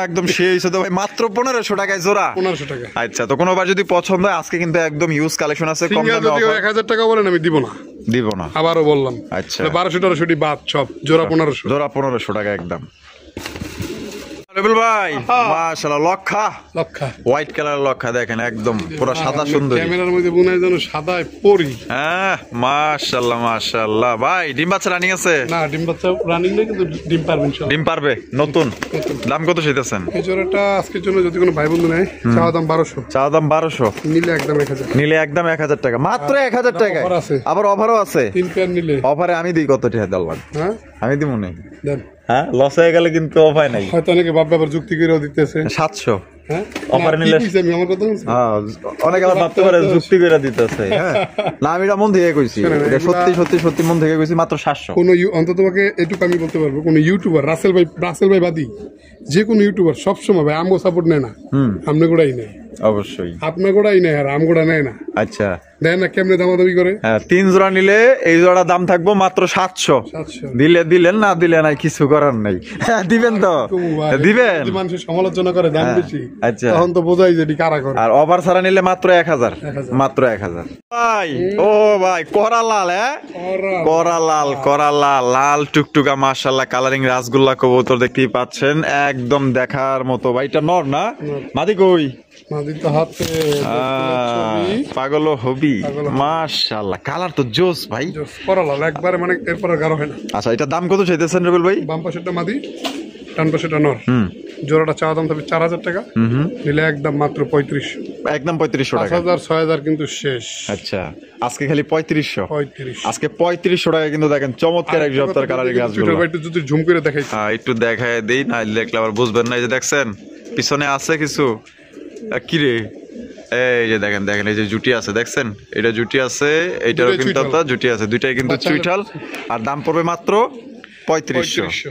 একদম সেই হয়েছে তো ভাই, মাত্র 1500 টাকায় জোড়া। 1500 টাকা। আচ্ছা, তো কোনোবার যদি পছন্দ হয়, আজকে কিন্তু একদম হিউজ কালেকশন আছে, কম সিঙ্গেল দামে যদি offer 1000 টাকা বলেন আমি দিব না, দিব না। আবারও বললাম। আচ্ছা। 1200 বাদ সব, জোড়া 1500। জোড়া 1500 টাকা একদম। রবিউল ভাই মাশাআল্লাহ, লক্ষা লক্ষা হোয়াইট কালার লক্ষা দেখেন, একদম পুরো সাদা সুন্দর। ক্যামেরার মধ্যে বুনায় যেন সাদায় পরি। হ্যাঁ মাশাআল্লাহ মাশাআল্লাহ। ভাই ডিম বাচ্চা রানিং আছে? না, ডিম বাচ্চা রানিং নেই, কিন্তু ডিম পারবেন সব। ডিম পারবে নতুন। দাম কত চাইতেছেন? এই জোড়াটা আজকের জন্য যদি কোনো ভাই বন্ধু নেয়, চাওয়া দাম 1200, চাওয়া দাম 1200, নিলে একদম 1000। নিলে একদম 1000 টাকা, মাত্র 1000 টাকা। অফার আছে। আবার অফারও আছে। 3 পেয়ার নিলে। অফারে আমি দিই কত টাকা দিলাম? হ্যাঁ আমি দিব না। দেন। হ্যাঁ লস হয়ে গেলে কিন্তু অফার নাই। হয়তো অনেকে বাপ ব্যাপার যুক্তি করেও দিতেছে। 700 হ্যাঁ অফারে না, নিলে- কি কইছি আমি, আমার কথা বলছি? হ্যাঁ, অনেক আবার ভাবতে পারে যুক্তি করে দিতেছে। হ্যাঁ না, আমি এটা মন থেকে কইছি, শোনেন, এটা এগুলা- সত্যি সত্যি সত্যি মন থেকে কইছি, মাত্র 700। কোনো অন্তত তোমাকে এটুকু আমি বলতে পারবো, কোনো ইউটিউবার রাসেল ভাই বাদি যে কোনো ইউটিউবার সবসময় ভাই আমগো সাপোর্ট নেয় না, আমনে গোড়াই নেয়, অবশ্যই। আপনার গোড়াই নেয়, আর আমগোড়া নেয় না। আচ্ছা দেয় না, কেমনে দামাদামি করে? হ্যাঁ, 3 জোড়া নিলে এই জোড়ার দাম থাকবো মাত্র 700। 700। দিলে দিলেন, না দিলে নাই, কিছু করার নাই। হ্যাঁ দিবেন তো, দিবেন। যদি মানুষের সমালোচনা করে দাম বেশি, আচ্ছা। তখন তো বোঝাই যে এটি কারা করে। আর ওভার ছাড়া নিলে মাত্র 1000, 1000। মাত্র 1000। ভাই ও ভাই করা লাল, হ্যাঁ ওরা করা লাল, লাল টুকটুকা মাশাআল্লাহ কালারিং রাসগোল্লা কবুতর দেখতেই পাচ্ছেন, একদম দেখার মতো। ভাই এটা নর না? মাদি কই? মাদির তো হাতে ছবি। পাগল হবি পাগল হবি। মাশাআল্লাহ, কালার তো জোস ভাই। পরালাল একবারে, মানে এরপর আর গাঢ় হয় না। আচ্ছা এটা দাম কত চাইতেছেন রবিউল ভাই? বাম পাশেরটা মাদি, ডান পাশেরটা নর। জোড়াটা চাওয়া দাম তবে 4000 টাকা, নিলে একদম মাত্র 3500। একদম 3500 টাকা। 5000 6000 কিন্তু শেষ। আচ্ছা আজকে খালি 3500। 3500। আজকে 3500 টাকা কিন্তু দেখেন, চমৎকার এক সপ্তাহ কালারিং রাসগোল্লা। একটু যদি ঝুম করে দেখাই, একটু দেখায় দেই, না দেখলে আবার বুঝবেন না। এই যে দেখছেন পিছনে আছে কিছু, কি রে, এই যে দেখেন দেখেন, এই যে জুটি আছে দেখছেন, এটা জুটি আছে, এইটারও দুটোই কিন্তু চুইঠাল। আপনার জুটি আছে, দুইটাই কিন্তু বাচ্চা- চুইঠাল। আর দাম পড়বে মাত্র 3500। 3500।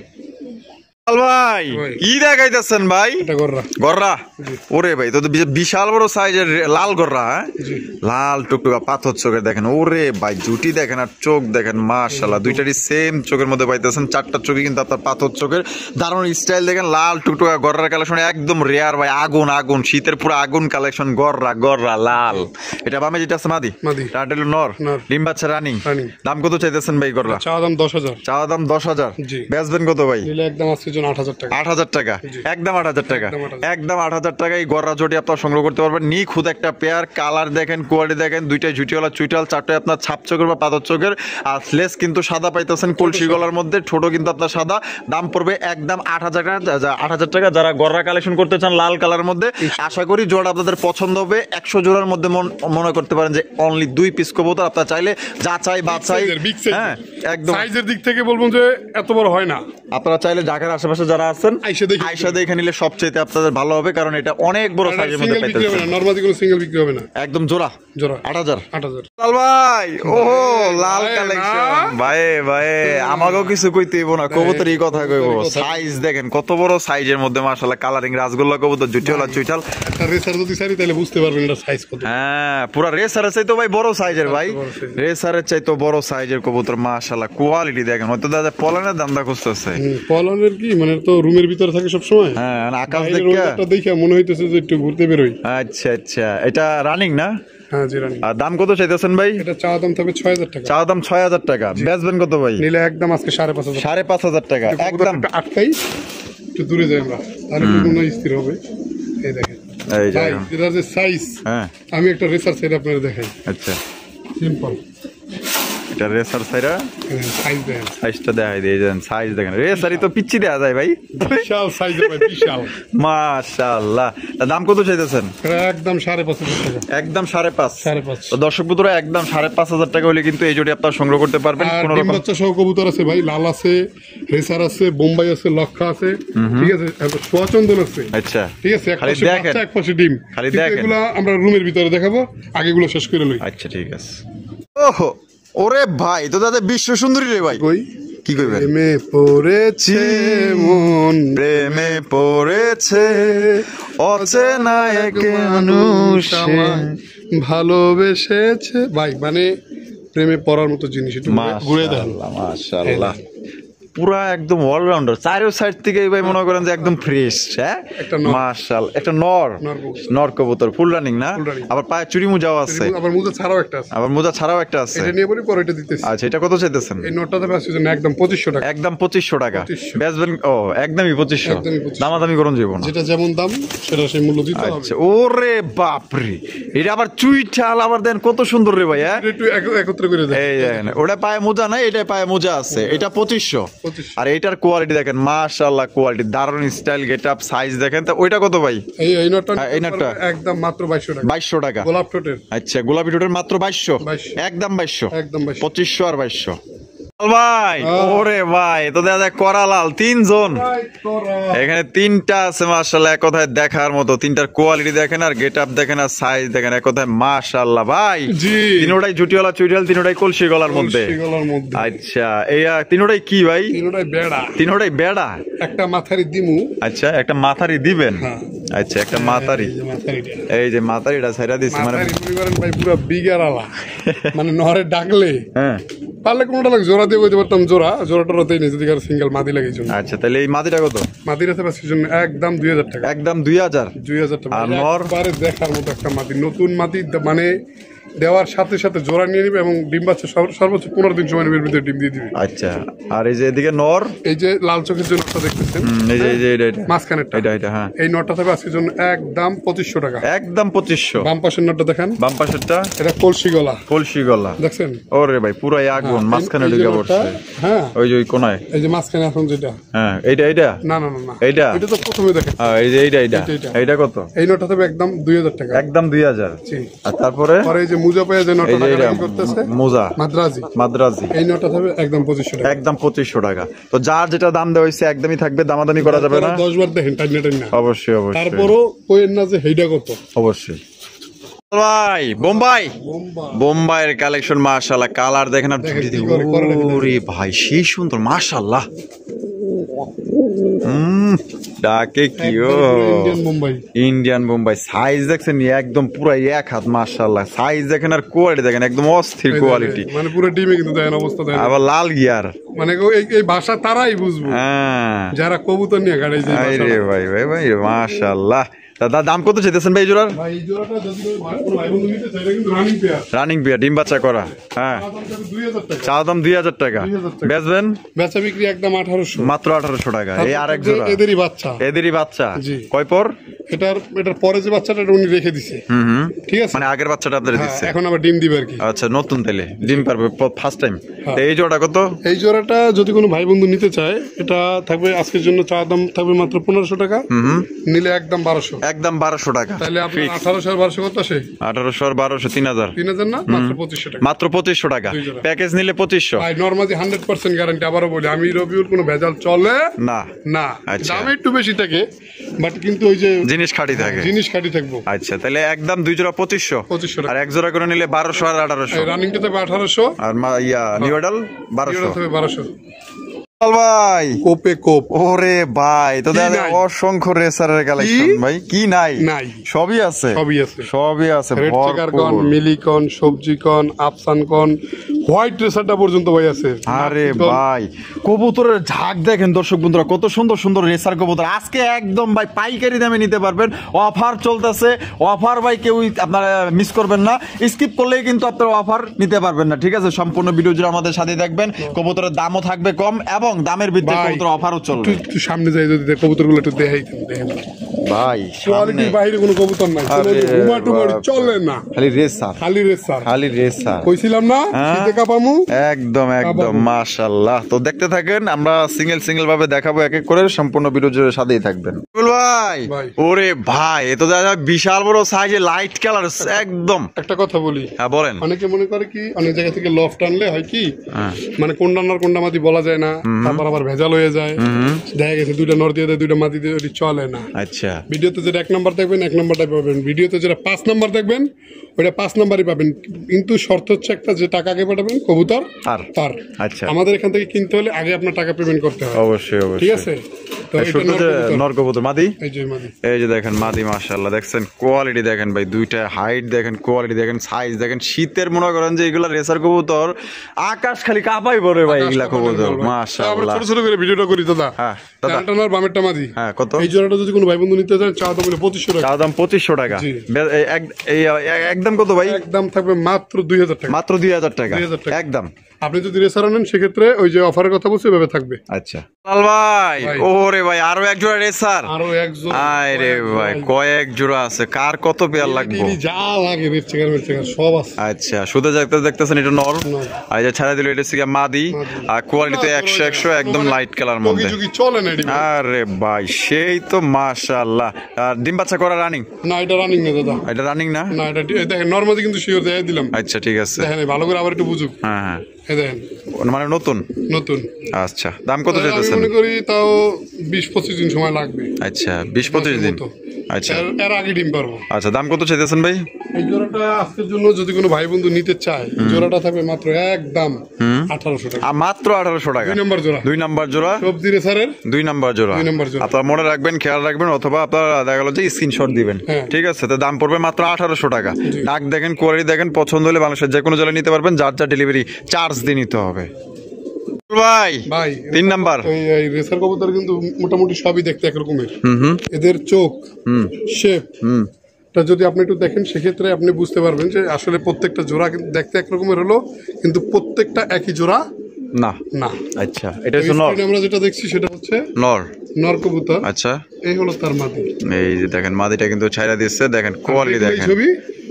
ভাই ওই। কি দেখাইতেছেন ভাই? এটা গররা। গররা? জি। ওরে ভাই তো বিশাল বড় সাইজের লাল গররা, হ্যাঁ? জি। লাল টুকটুকা পাথর চোখের দেখেন, ওরে ভাই জুটি দেখেন আর চোখ দেখেন, মাশাআল্লাহ দুইটারই সেম চোখের মধ্যে পাইতেছেন, চারটা চোখই কিন্তু আপনার পাথর চোখের। দারুণ স্টাইল দেখেন, লাল টুকটুকা গররার কালেকশন একদম রেয়ার ভাই, আগুন আগুন, শীতের পুরো আগুন কালেকশন। গররা গররা লাল, এটা বামে যেটা আছে মাদি, মাদি। রাট হলো নর, নর। ডিম বাচ্চা রানিং। Running। দাম কত চাইতেছেন ভাই গররা? চাওয়া দাম 10000, চাওয়া দাম 10,000, জি। বেচবেন কত ভাই? নিলে একদম আজকের জন্য 8000 টাকা। 8,000 টাকা, জি। একদম 8,000 টাকা, একদম 8,000 একদম 8,000 টাকা। এই গররা জোটি আপনার সংগ্রহ করতে পারবেন, নিখুঁত একটা পেয়ার। কালার দেখেন, কোয়ালিটি দেখেন, দুইটাই জুটিওয়ালা চুইটাল, চারটায় আপনার ছাপ চোখের বা পাথর চোখের। আর স্লেস কিন্তু সাদা পাইতেছেন কলসি গলার মধ্যে, ছোট কিন্তু আপনার সাদা। দাম পড়বে একদম 8,000 টাকা, 8,000 টাকা। যারা গররা কালেকশন করতে চান লাল কালারের মধ্যে, আশা করি জোড়া আপনাদের পছন্দ হবে। 100 জোড়ার মধ্যে মনে করতে পারেন যে অনলি 2 পিস কবুতর আপনার চাইলে যাচাই বাছাই, Big size-এর, হ্যাঁ একদম। সাইজের দিক থেকে বলবো যে এত বড় হয় না। আপনারা চাইলে ঢাকার আশেপাশে যারা আছেন আইসা দেখে দেখে নিলে সবচেয়ে আপনাদের ভালো হবে, কারণ এটা অনেক বড় সাইজের মধ্যে সিঙ্গেল বিক্রি হবে না, পাইতেছেন। নরমালি কোনো সিঙ্গেল বিক্রি হবে না। একদম জোড়া জোড়া 8,000। 8000। লাল ভাই, ও লাল ভাই, কালেকশন না। ভাই ভাই, আমাকেও কিছু কইতে হইব না, কবুতর এই কথা কইব। সাইজ দেখেন কত বড় সাইজের মধ্যে, মাশাআল্লাহ কালারিং রাসগোল্লা কবুতর, জুটিওয়ালা চুইঠাল। একটা রেসার যদি সারি তাহলে বুঝতে পারবেন এটা সাইজ কত। হ্যাঁ পুরা রেসারের চাইতো ভাই বড় সাইজের ভাই, বড় size। রেসারের চাইতো বড় সাইজের কবুতর, মাশাআল্লাহ কোয়ালিটি দেখেন। হয়তো দাদা পলানের দামটা খুঁজতেছে। পলনের কি মানে, তো রুমের ভিতরে থাকে সব সময়। হ্যাঁ আকাশ বাইরের দেখা। ওয়েদারটা দেখে মনে হইতেছে যে একটু ঘুরতে বেরোই। আচ্ছা আচ্ছা, এটা রানিং না? হ্যাঁ জি রানি। আর দাম কত চাইতেছেন ভাই? এটা চাওয়া দাম তবে 6000 টাকা, চাওয়া দাম 6,000 টাকা, বেচবেন কত ভাই? নিলে একদম আজকে 5,500। 5,500 টাকা একদম। আটকাই একটু দূরে যাই আমরা, তাহলে মনে হয় স্থির হবে। এই দেখেন এই যে ভাই, এখন। এটার যে সাইজ, হ্যাঁ আমি একটা রেসার সাইড আপনাদের দেখাই। আচ্ছা, সিম্পল, এটা রেসার সাইরা সাইজ দেখেন, সাইজটা দেখাই দিয়ে যান, সাইজ দেখেন রেসারই তো পিচ্ছি দেয়া যায় ভাই। বিশাল সাইজ ভাই, বিশাল। মাশাআল্লাহ। দাম কত চাইতেছেন? একদম 5,500 টাকা। একদম 5.5। 5,500। তো দর্শক বন্ধুরা একদম 5,500 টাকা হলে কিন্তু এই জোড়ি আপনারা সংগ্রহ করতে পারবেন। আর কোনো ডিম রকম বাচ্চা সহ কবুতর আছে ভাই, লাল আছে, রেসার আছে, বোম্বাই আছে, লক্ষা আছে, ঠিক আছে, তারপর সোয়াচন্দন আছে। আচ্ছা ঠিক আছে, এক খালি পাশে দেখেন, বাচ্চা, এক পাশে ডিম। খালি কিন্তু দেখেন। এগুলা আমরা রুমের ভিতরে দেখাবো, আগে এগুলো শেষ করে লই। আচ্ছা ঠিক আছে। ওহো ওরে ভাই, তো দাদা বিশ্ব সুন্দরী রে ভাই। কই কি কইবেন? প্রেমে পড়েছে মন, প্রেমে পড়েছে অচেনা এক মানুষ আমায় ভালোবেসেছে ভাই, মানে প্রেমে পড়ার মতো জিনিস। একটু ঘুরে দেন। মাশাআল্লাহ মাশাআল্লাহ, পুরা একদম অলরাউন্ডার, চারো সাইড থেকে ভাই মনে করেন যে একদম ফ্রেশ। হ্যাঁ একটা নর। মাশাআল্লাহ, একটা নর, নর কবুতর। নর কবুতর ফুল রানিং না? Full running। আবার পায়ে চুরি মোজাও আছে, আবার মোজা ছাড়াও একটা আছে, আবার মোজা ছাড়াও একটা আছে। এটা নিয়ে বলি পরে এটা দিতেছি। আচ্ছা এটা কত চাইতেছেন? এই নোটটাতে পাচ্ছি জন্য একদম 2500 টাকা। একদম 2500 টাকা 2500। বেচবেন? ও একদমই 2500, একদমই 2500। দামাদামি করুন যাব না। যেটা যেমন দাম সেটা সেই মূল্য দিতে হবে। আচ্ছা ওরে বাপরে, এটা আবার চুই চাল আবার দেন, কত সুন্দর রে ভাই। হ্যাঁ এটা একটু একত্রে করে দেন। এই দেখেন, ওটা পায়ে মোজা নাই, এটা পায়ে মোজা আছে, এটা 2500। 2500। আর এটার কোয়ালিটি দেখেন, মাশাআল্লাহ কোয়ালিটি, দারুণ স্টাইল, গেটআপ, সাইজ দেখেন। তো ওইটা কত ভাই? এই নোটটা এই নোটটা? একদম মাত্র 2200 টাকা। 2200 টাকা। গোলাপ ঠোঁটের আচ্ছা গোলাপি টোটের মাত্র 2200, 2200। একদম 2200, একদম 2200। 2500 আর 2200 ভাই। ওরে ভাই, তো দাদা করালাল তিনজন এখানে, তিনটা আছে মাশাআল্লাহ, এক কথায় দেখার মতো। তিনটার কোয়ালিটি দেখেন আর গেটআপ দেখেন আর সাইজ দেখেন, এক কথায় মাশাআল্লাহ ভাই। জি। তিনোটাই জুটিওয়ালা চুইটাল, তিনোটাই কলসি গলার মধ্যে। গলার মধ্যে। আচ্ছা এই তিনোটাই কি ভাই? তিনটাই বেড়া। তিনোটাই বেড়া। একটা মাথারি দিমু। আচ্ছা একটা মাথারি দিবেন? হ্যাঁ। আচ্ছা একটা মাথারি, এই যে মাথারিটা। এই যে মাথারিটা ছাইরা দিছি মানে। মাথারি মনে করেন ভাই পুরো বিগার আলা, মানে নহরে ডাকলে হ্যাঁ পারলে কোনটা লাগে জোড়া দিয়ে বইতে পারতাম, জোড়াটাতেই নেই, যদি সিঙ্গেল মাদি লাগে জন্য। আচ্ছা তাহলে এই মাদিটা কত? মাদির আছে পাচ্ছি জন্য একদম 2000 টাকা। একদম 2000। 2000 টাকা। আর নর? একবারে দেখার মতো একটা মাদি, নতুন মাদি, মানে দেওয়ার সাথে সাথে জোড়া নিয়ে নিবে এবং ডিম বাচ্চা সর্বোচ্চ 15 দিন সময় নিবে, ভিতরে ডিম দিয়ে দিবে। আচ্ছা আর এই যে এদিকে নর, এই যে লাল চোখের জন্য একটা দেখতেছেন, এই যে এই যে এটা মাঝখানেরটা, এটা হ্যাঁ, এই নটটা থাকবে আজকের জন্য একদম 2500 টাকা। একদম 2500। বাম পাশের নটটা দেখেন, বাম পাশেরটা এটা কলসি গলা, কলসি গলা দেখছেন? ওরে ভাই পুরাই আগুন, মাঝখানে এই যে ঢুকে নটটা, পড়ছে। হ্যাঁ ওই যে ওই কোনায়, এই যে মাঝখানে এখন যেটা, হ্যাঁ এইটা এইটা না না না না, এইটা? এটা তো প্রথমে দেখেন। এই যে এইটা এইটা এইটা। এইটা কত? এই নটটা থাকবে একদম 2000 টাকা। একদম 2000। জি। আর তারপরে পরে এই যে মুজা পায়ে যে এই নটটা যে এটা করতেছে মোজা মাদ্রাজি, মাদ্রাজি, এই নটটা থাকবে একদম 2500 টাকা। একদম 2500 টাকা। তো যার যেটা দাম দেওয়া হয়েছে একদমই থাকবে, দামাদামি করা যাবে না? 10 বার দেখেন টাইনা টাইনা, অবশ্যই অবশ্যই, তারপরও কোয়েন না যে হেইডা কত। অবশ্যই ভাই। বোম্বাই, বোম্বা। বোম্বাইয়ের কালেকশন মাশাআল্লাহ, কালার দেখেন আর দেখেন চুটি কি করে, করে রেখে ওরে ভাই সেই সুন্দর মাশাআল্লাহ। ডাকে কি ও Indian Mumbai. Indian Bombay, size দেখছেন একদম পুরো এক হাত মাশাআল্লাহ, সাইজ দেখেন আর কোয়ালিটি দেখেন, একদম অস্থির কোয়ালিটি। মানে পুরো ডিমে কিন্তু দেখেন অবস্থা দেখেন, আবার লাল গিয়ার, মানে এই ভাষা তারাই বুঝবো হ্যাঁ। যারা কবুতর নিয়ে গাড়ি যায়। আরে ভাই ভাই ভাই মাশাআল্লাহ। দাদা দাম কত চাইতেছেন ভাই জোড়ার? ভাই এই জোড়াটা যদি কোনো ভাই বন্ধু নিতে চায় এটা কিন্তু রানিং পেয়ার, রানিং বিয়ার, ডিম বাচ্চা করা, হ্যাঁ। 2000 টাকা। চা দাম 2000 টাকা, 2000 টাকা। বেচবেন? বেচা বিক্রি একদম 1800, মাত্র 1800 টাকা। এই আরেক জোড়া এদেরই বাচ্চা, এদেরই বাচ্চা। জি। কয় পর? এটার পরে যে বাচ্চাটা এটা উনি রেখে দিছে, ঠিক আছে, মানে আগের বাচ্চাটা আপনাদের হ্যাঁ, দিচ্ছে। এখন আবার ডিম দিবে আর কি। আচ্ছা নতুন তেলে ডিম পারবে ফার্স্ট টাইম। হ্যাঁ। এই জোড়া কত? এই জোড়াটা যদি কোনো ভাই বন্ধু নিতে চায় এটা থাকবে আজকের জন্য চা দাম থাকবে মাত্র 1500 টাকা, নিলে একদম 1200। একদম 1200 টাকা। তাহলে আপনার 1800 আর 1200 কত আসে? 1800 আর 1200 3000। 3000 না, মাত্র 2500 টাকা। মাত্র 2500 টাকা। দুই জোড়া। প্যাকেজ নিলে 2500। ভাই নরমালি 100% গ্যারান্টি, আবারও বলি আমি রবিউল কোনো ভেজাল চলে না না, আচ্ছা। দাম একটু বেশি থাকে বাট কিন্তু ওই যে জিনিস খাঁটি থাকে। জিনিস খাঁটি থাকবো। আচ্ছা তাহলে একদম দুই জোড়া 2500, 2500 টাকা। আর এক জোড়া করে নিলে 1200 আর 1800, রানিংটা থাকবে 1800, আর নিউ অ্যাডাল এটা 1200 থাকবে 1200। ভাই। কোপে কোপ। ওরে ভাই, তো কি দাদা নাই? অসংখ্য রেসারের কালেকশন ভাই, কি নাই? নাই। সবই আছে, সবই আছে। সবই আছে, রেড চেকার কন, ভরপুর। মিলিকন, সবজি কন, আফসান কন, হোয়াইট রেসারটা পর্যন্ত ভাই আছে। আরে নাকি কন। ভাই কবুতরের ঝাঁক দেখেন দর্শক বন্ধুরা, কত সুন্দর সুন্দর রেসার কবুতর আজকে একদম ভাই পাইকারি দামে নিতে পারবেন। অফার চলতেছে, অফার ভাই কেউ আপনারা মিস করবেন না, স্কিপ করলেই কিন্তু আপনারা অফার নিতে পারবেন না, ঠিক আছে? সম্পূর্ণ ভিডিও জুড়ে আমাদের সাথে দেখবেন, কবুতরের দামও থাকবে কম এবং দামের ভিত্তিতে ভাই, কবুতর অফারও চলবে। একটু সামনে যাই যদি কবুতর গুলো একটু দেখাই দেখেন, ভাই কোয়ালিটির বাইরে কোনো কবুতর নাই, আরে ঘুমা টুমারি চলে না, খালি রেসার, খালি রেসার। খালি রেসার। কইছিলাম না হ্যাঁ। শীতে কাপামু একদম একদম মাশাআল্লাহ। তো দেখতে থাকেন, আমরা সিঙ্গেল ভাবে দেখাবো এক এক করে, সম্পূর্ণ ভিডিও জুড়ে সাথেই থাকবেন। ভাই ওরে ভাই, এ তো দাদা বিশাল বড় সাইজে লাইট কালার একদম। একটা কথা বলি, হ্যাঁ বলেন। অনেকে মনে করে কি অনেক জায়গা থেকে লফট আনলে হয় কি মানে কোনটা নর কোনটা মাটি বলা যায় না, তারপর আবার ভেজাল হয়ে যায়। দেখা গেছে দুইটা নর দিয়ে দেয়, দুইটা মাটি দিয়ে ওটি চলে না। আচ্ছা, ভিডিওতে যেটা 1 নাম্বার দেখবেন 1 নাম্বারটাই পাবেন, ভিডিওতে যেটা 5 নাম্বার দেখবেন ওইটা 5 নাম্বারই পাবেন। কিন্তু শর্ত হচ্ছে একটা, যে টাকা আগে পাঠাবেন কবুতর তার। আচ্ছা, আমাদের এখান থেকে কিনতে হলে আগে আপনার টাকা পেমেন্ট করতে হয়। অবশ্যই অবশ্যই, ঠিক আছে। তো এটা নর কবুতর মাদি, মাদি, এই যে দেখেন মাদি মাশাআল্লাহ, দেখছেন কোয়ালিটি দেখেন ভাই, দুইটা হাইট দেখেন, কোয়ালিটি দেখেন, সাইজ দেখেন। শীতের মনে করেন যে এগুলা রেসার কবুতর আকাশ খালি কাঁপাই পড়ে ভাই এগুলা কবুতর মাশাআল্লাহ। ছোট ছোট করে ভিডিওটা করি দাদা। হ্যাঁ দাদা, ডালটা নর বামেরটা মাদি। হ্যাঁ কত? এই জোড়াটা যদি কোনো ভাই বন্ধু নিতে চান চা দাম হলো 2500 টাকা। চা দাম 2500 টাকা। একদম কত ভাই? একদম থাকবে মাত্র 2000 টাকা। মাত্র 2000 টাকা 2000 টাকা একদম। আপনি যদি রেসার আনেন সেক্ষেত্রে ওই যে অফারের কথা বলছি ওইভাবে থাকবে। আচ্ছা লাল ভাই, ওরে ভাই আরো এক জোড়া রেসার। আরো এক জোড়া, আরে ভাই কয়েক জোড়া আছে, কার কত পেয়ার লাগবে? যা লাগে রেড চেকার সব আছে। আচ্ছা, শুধু দেখতেছেন এটা নর, আর যে ছাড়া দিল এটা হচ্ছে মাদি, আর কোয়ালিটি 100 একদম লাইট কালার মধ্যে চলে না। আরে ভাই সেই তো মাশাআল্লাহ। আর ডিম বাচ্চা করা রানিং? না এটা রানিং না দাদা, এটা রানিং না। না এটা দেখেন নরমালি কিন্তু শিওর দেখাই দিলাম। আচ্ছা ঠিক আছে, দেখেন ভালো করে আবার একটু বুঝুক। হ্যাঁ হ্যাঁ, এই দেখেন মানে নতুন। আচ্ছা, দাম কত চাইতেছেন? মনে করি তাও 20-25 দিন সময় লাগবে। আচ্ছা 20-25 দিন। আচ্ছা এর আগে ডিম পারবো। আচ্ছা, দাম কত চাইতেছেন ভাই? এই জোড়াটা আজকের জন্য যদি কোনো ভাই বন্ধু নিতে চায়, জোড়াটা থাকবে মাত্র একদম 1800 টাকা। মাত্র 1800 টাকা। 2 নাম্বার জোড়া। 2 নাম্বার জোড়া সবজি রেসারের 2 নাম্বার জোড়া। 2 নাম্বার জোড়া। আপনারা মনে রাখবেন, খেয়াল রাখবেন, অথবা আপনারা দেখা গেল যে স্ক্রিনশট দিবেন। ঠিক আছে, তো দাম পড়বে মাত্র 1800 টাকা। ডাক দেখেন, কোয়ালিটি দেখেন, পছন্দ হলে বাংলাদেশের যে কোনো জেলায় নিতে পারবেন, যার যা ডেলিভারি চার্জ দিয়ে নিতে হবে। ভাই 3 নাম্বার এই রেসার কবুতর কিন্তু মোটামুটি সবই দেখতে একরকমের। এদের চোখ শেপ টা যদি আপনি একটু দেখেন সেক্ষেত্রে আপনি বুঝতে পারবেন যে আসলে প্রত্যেকটা জোড়া কিন্তু দেখতে একরকমের হলো, কিন্তু প্রত্যেকটা একই জোড়া না না। আচ্ছা, এটা হচ্ছে নর। আমরা যেটা দেখছি সেটা হচ্ছে নর কবুতর। আচ্ছা, এই হলো তার মাদি। এই যে দেখেন মাদিটা কিন্তু ছাইরা দিচ্ছে, দেখেন কোয়ালিটি দেখেন,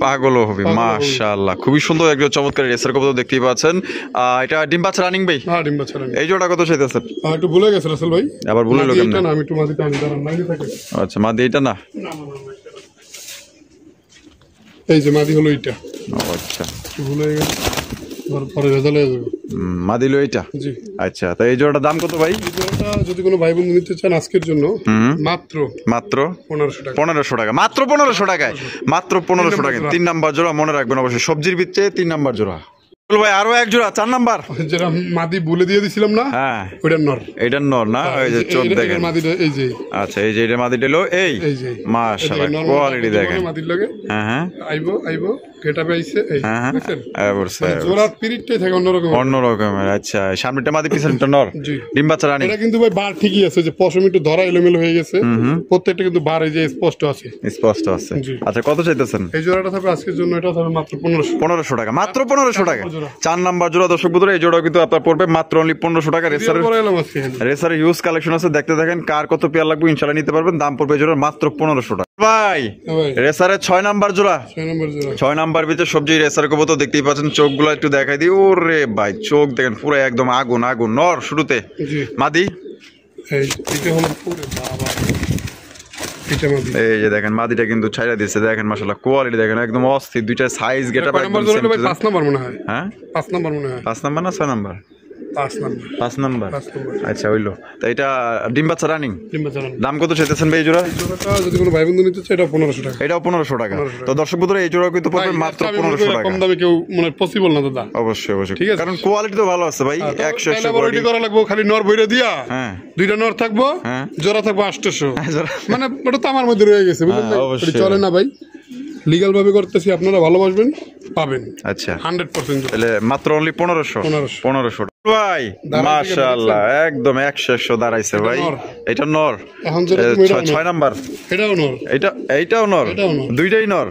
পাগল হবে মাশাআল্লাহ। খুবই সুন্দর একজন চমৎকার রেসার কবুতর দেখতেই পাচ্ছেন। এটা ডিম বাচ্চা রানিং ভাই? হ্যাঁ ডিম বাচ্চা রানিং। এই জোড়া কত চাইতেছেন? একটু ভুলে গেছে রাসেল ভাই। আবার ভুলে লোকেন না, আমি একটু মাদিটা আনি দাঁড়ান নাই থাকে। আচ্ছা, মাদি এটা না? এই যে মাদি হলো এটা। আচ্ছা, ভুলে গেছে, পরে ভেজাল হয়ে যাবে। মাদি হলো এটা? জি। আচ্ছা, তো এই জোড়াটার দাম কত ভাই? এই জোড়াটা যদি কোনো ভাই বন্ধু নিতে চান আজকের জন্য মাত্র 1500 টাকা। 1500 টাকা, মাত্র 1500 টাকায়, মাত্র 1500 টাকা। 3 নাম্বার জোড়া মনে রাখবেন অবশ্যই, সবজির ভিতরে 3 নাম্বার জোড়া। ভাই আরো এক জোড়া 4 নাম্বার, যেটা মাদি বলে দিয়ে দিছিলাম না? হ্যাঁ, ওইটার নর। এটার নর না? ওই যে চোখ দেখেন মাদিটা এই যে। আচ্ছা, এই যে এটা মাদিটা হলো এই যে মাশাআল্লাহ, কোয়ালিটি দেখেন। মাদির লাগে হ্যাঁ হ্যাঁ আইবো গেটা পাইছে এই দেখেন। জোড়া পিরিটটাই থাকে অন্যরকমের। আচ্ছা, সামনেটা মাদি পিছনেরটা নর। ডিম বাচ্চা রানী। এটা কিন্তু ভাই বার ঠিকই আছে, যে পশম একটু ধরা এলোমেলো হয়ে গেছে, প্রত্যেকটা কিন্তু বার এই যে স্পষ্ট আছে। আচ্ছা, কত চাইতেছেন? এই জোড়াটা থাকবে আজকের জন্য, এটা থাকবে মাত্র 1500 টাকা, মাত্র 1500 টাকা। 4 নাম্বার জোড়া দর্শক বন্ধুরা, এই জোড়া কিন্তু আপনার পড়বে মাত্র অনলি 1500 টাকা। রেসারের হিউজ কালেকশন আছে, দেখতে দেখেন কার কত পেয়ার লাগবে ইনশাআল্লাহ নিতে পারবেন। দাম পড়বে জোড়া মাত্র 1500 টাকা। ভাই রেসারের 6 নাম্বার জোড়া। 6 নাম্বার ভিতরে সবজি রেসার কবুতর দেখতেই পাচ্ছেন, চোখগুলো একটু দেখাই দিই। ওরে ভাই চোখ দেখেন পুরো একদম আগুন আগুন। নর শুরুতে, মাদি এই যে দেখেন মাদিটা কিন্তু ছাইরা দিচ্ছে, দেখেন মাশাআল্লাহ কোয়ালিটি দেখেন একদম অস্থির। দুইটা সাইজ গেটআপ একদম সেম। 5 নাম্বার মনে হয়। হ্যাঁ 5 নাম্বার মনে হয়। 5 নাম্বার না 6 নাম্বার? 5 নাম্বার। আচ্ছা হইলো। তো এটা ডিম বাচ্চা রানিং? দাম কত চাইতেছেন ভাই এই জোড়া? যদি কোনো ভাই বন্ধু নিতে চায় এটা 1500 টাকা। এটাও 1500 টাকা। তো দর্শক বন্ধুরা এই জোড়া কিন্তু পাবেন মাত্র 1500 টাকা। কম দামে কেউ মানে পসিবল না দাদা। অবশ্যই ঠিক আছে, কারণ কোয়ালিটি তো ভালো আছে ভাই। 100 কোয়ালিটি করা লাগবে, খালি নর বইরা দিয়া। হ্যাঁ, দুইটা নর থাকবো, জোড়া থাকবো 800। মানে ওটা তো আমার মধ্যে রয়ে গেছে, বুঝলেন না? চলে না ভাই, লিগ্যাল ভাবে করতেছি, আপনারা ভালোবাসবেন পাবেন। আচ্ছা 100%। তাহলে মাত্র অনলি 1500 ভাই। মাশাআল্লাহ একদম 100 দাঁড়াইছে ভাই। এটা নর, এখন 6 নাম্বার। এইটাও নর, দুইটাই নর,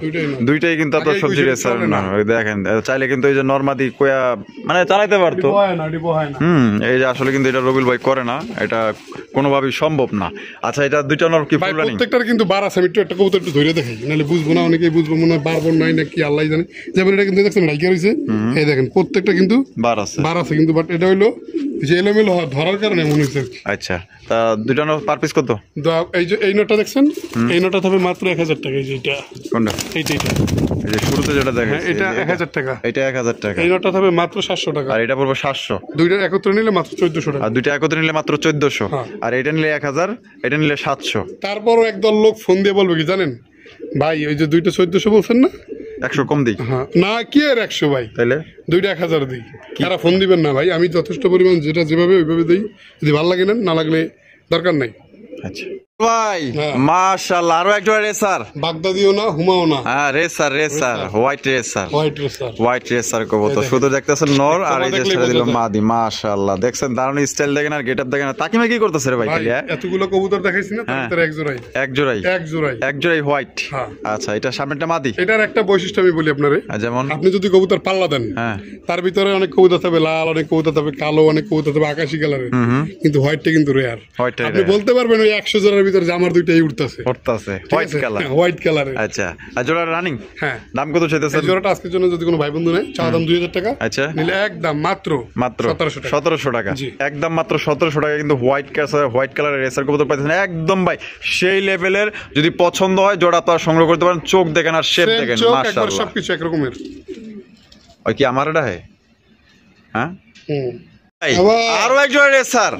দুইটাই কিন্তু আপনার সবজি রেসার নর। দেখেন চাইলে কিন্তু এই যে নরমাদি কোয়া মানে চালাইতে পারতো। এই যে আসলে কিন্তু এটা রবিল ভাই করে না, এটা কোনোভাবেই সম্ভব না। আচ্ছা, এটা দুইটা নর কি ভাই ফুল রানিং? প্রত্যেকটার কিন্তু বার আছে, আমি একটু একটা কবুতর একটু ধরে দেখাই, নাহলে বুঝবো না, অনেকেই বুঝবো মনে হয় বারবার নাই নাকি আল্লাহ জানে। যেমন এটা কিন্তু দেখছেন রাইকা রয়েছে, এই দেখেন প্রত্যেকটা কিন্তু বার আছে। বার আছে কিন্তু, বাট এটা হইলো যে এলোমেলো ধরার কারণে মনে হচ্ছে আর কি। আচ্ছা, তা দুইটা নর পার পিস কত? এই যে এই নোটটা দেখছেন, এই নোটটা থাকবে মাত্র 1000 টাকা। এই যে এটা, কোনটা? এইটা এই যে শুরুতে যেটা হ্যাঁ, দেখাচ্ছি এটা 1000 টাকা। এটা 1000 টাকা। এই নোটটা থাকবে মাত্র 700 টাকা। আর এটা পড়বে 700। দুইটা একত্রে নিলে মাত্র 1400 টাকা। আর দুইটা একত্রে নিলে মাত্র 1400। হ্যাঁ। আর এটা নিলে 1000, এটা নিলে 700। তারপরও একদল লোক ফোন দিয়ে বলবে কি জানেন, ভাই ওই যে দুইটা 1400 বলছেন না, 100 কম দিই হ্যাঁ না কি আর 100 ভাই, তাইলে দুইটা 1000 দিই। এরা ফোন দিবেন না ভাই, আমি যথেষ্ট পরিমাণ যেটা যেভাবে ওইভাবে দিই, যদি ভালো লাগে নেন, না লাগলে দরকার নাই। আচ্ছা ভাই, হ্যাঁ। মাশাআল্লাহ, আরো একটা রেসার। বাগদাদিও না, হুমাও না, হ্যাঁ, racer white racer. White racer. White racer কবুতর, শুধু দেখতেছেন নর, আর এই যে দেখলেই ছেড়ে দিল বোঝা যায়। মাদি। মাশাআল্লাহ, দেখছেন দারুণ স্টাইল দেখেন, আর গেটআপ দেখেন। তাকিমা কি করতেছে রে ভাই? ভাই খালি এতগুলো কবুতর দেখাইছি না, তার হ্যাঁ। ভিতরে এক জোড়াই, এক জোড়াই, এক জোড়াই হোয়াইট। হ্যাঁ। আচ্ছা, এটা সামনেটা মাদি। এটার একটা বৈশিষ্ট্য আমি বলি আপনারে, যেমন আপনি যদি কবুতর পাল্লা দেন, হ্যাঁ, তার ভিতরে অনেক কবুতর থাকবে লাল, অনেক কবুতর থাকবে কালো, অনেক কবুতর থাকবে আকাশি কালারের, কিন্তু হোয়াইটটা কিন্তু রেয়ার। হোয়াইট আপনি বলতে পারবেন ওই 100 জোড়ার ভিতরে যে আমার দুইটাই উঠতেছে, পড়তাছে হোয়াইট কালার। হোয়াইট কালারের। আচ্ছা, আর জোড়া রানিং হ্যাঁ, দাম কত চাইতেছেন? এই জোড়াটা আজকের জন্য যদি কোনো ভাই বন্ধু নেয়, চা দাম 2000 টাকা। আচ্ছা, নিলে একদম মাত্র 1700 টাকা। 1700 টাকা, জি। একদম মাত্র 1700 টাকা। কিন্তু হোয়াইট কালারের রেসার কবুতর পাইতেছেন একদম ভাই সেই লেভেলের। যদি পছন্দ হয় জোড়া আপনারা সংগ্রহ করতে পারেন। চোখ দেখেন আর শেপ Same দেখেন, চোখ, একবার মাশাআল্লাহ। সবকিছু একরকমের। ওই কি আমার এটা হ্যাঁ হুম। ভাই, আবার আরো এক জোড়া রেসার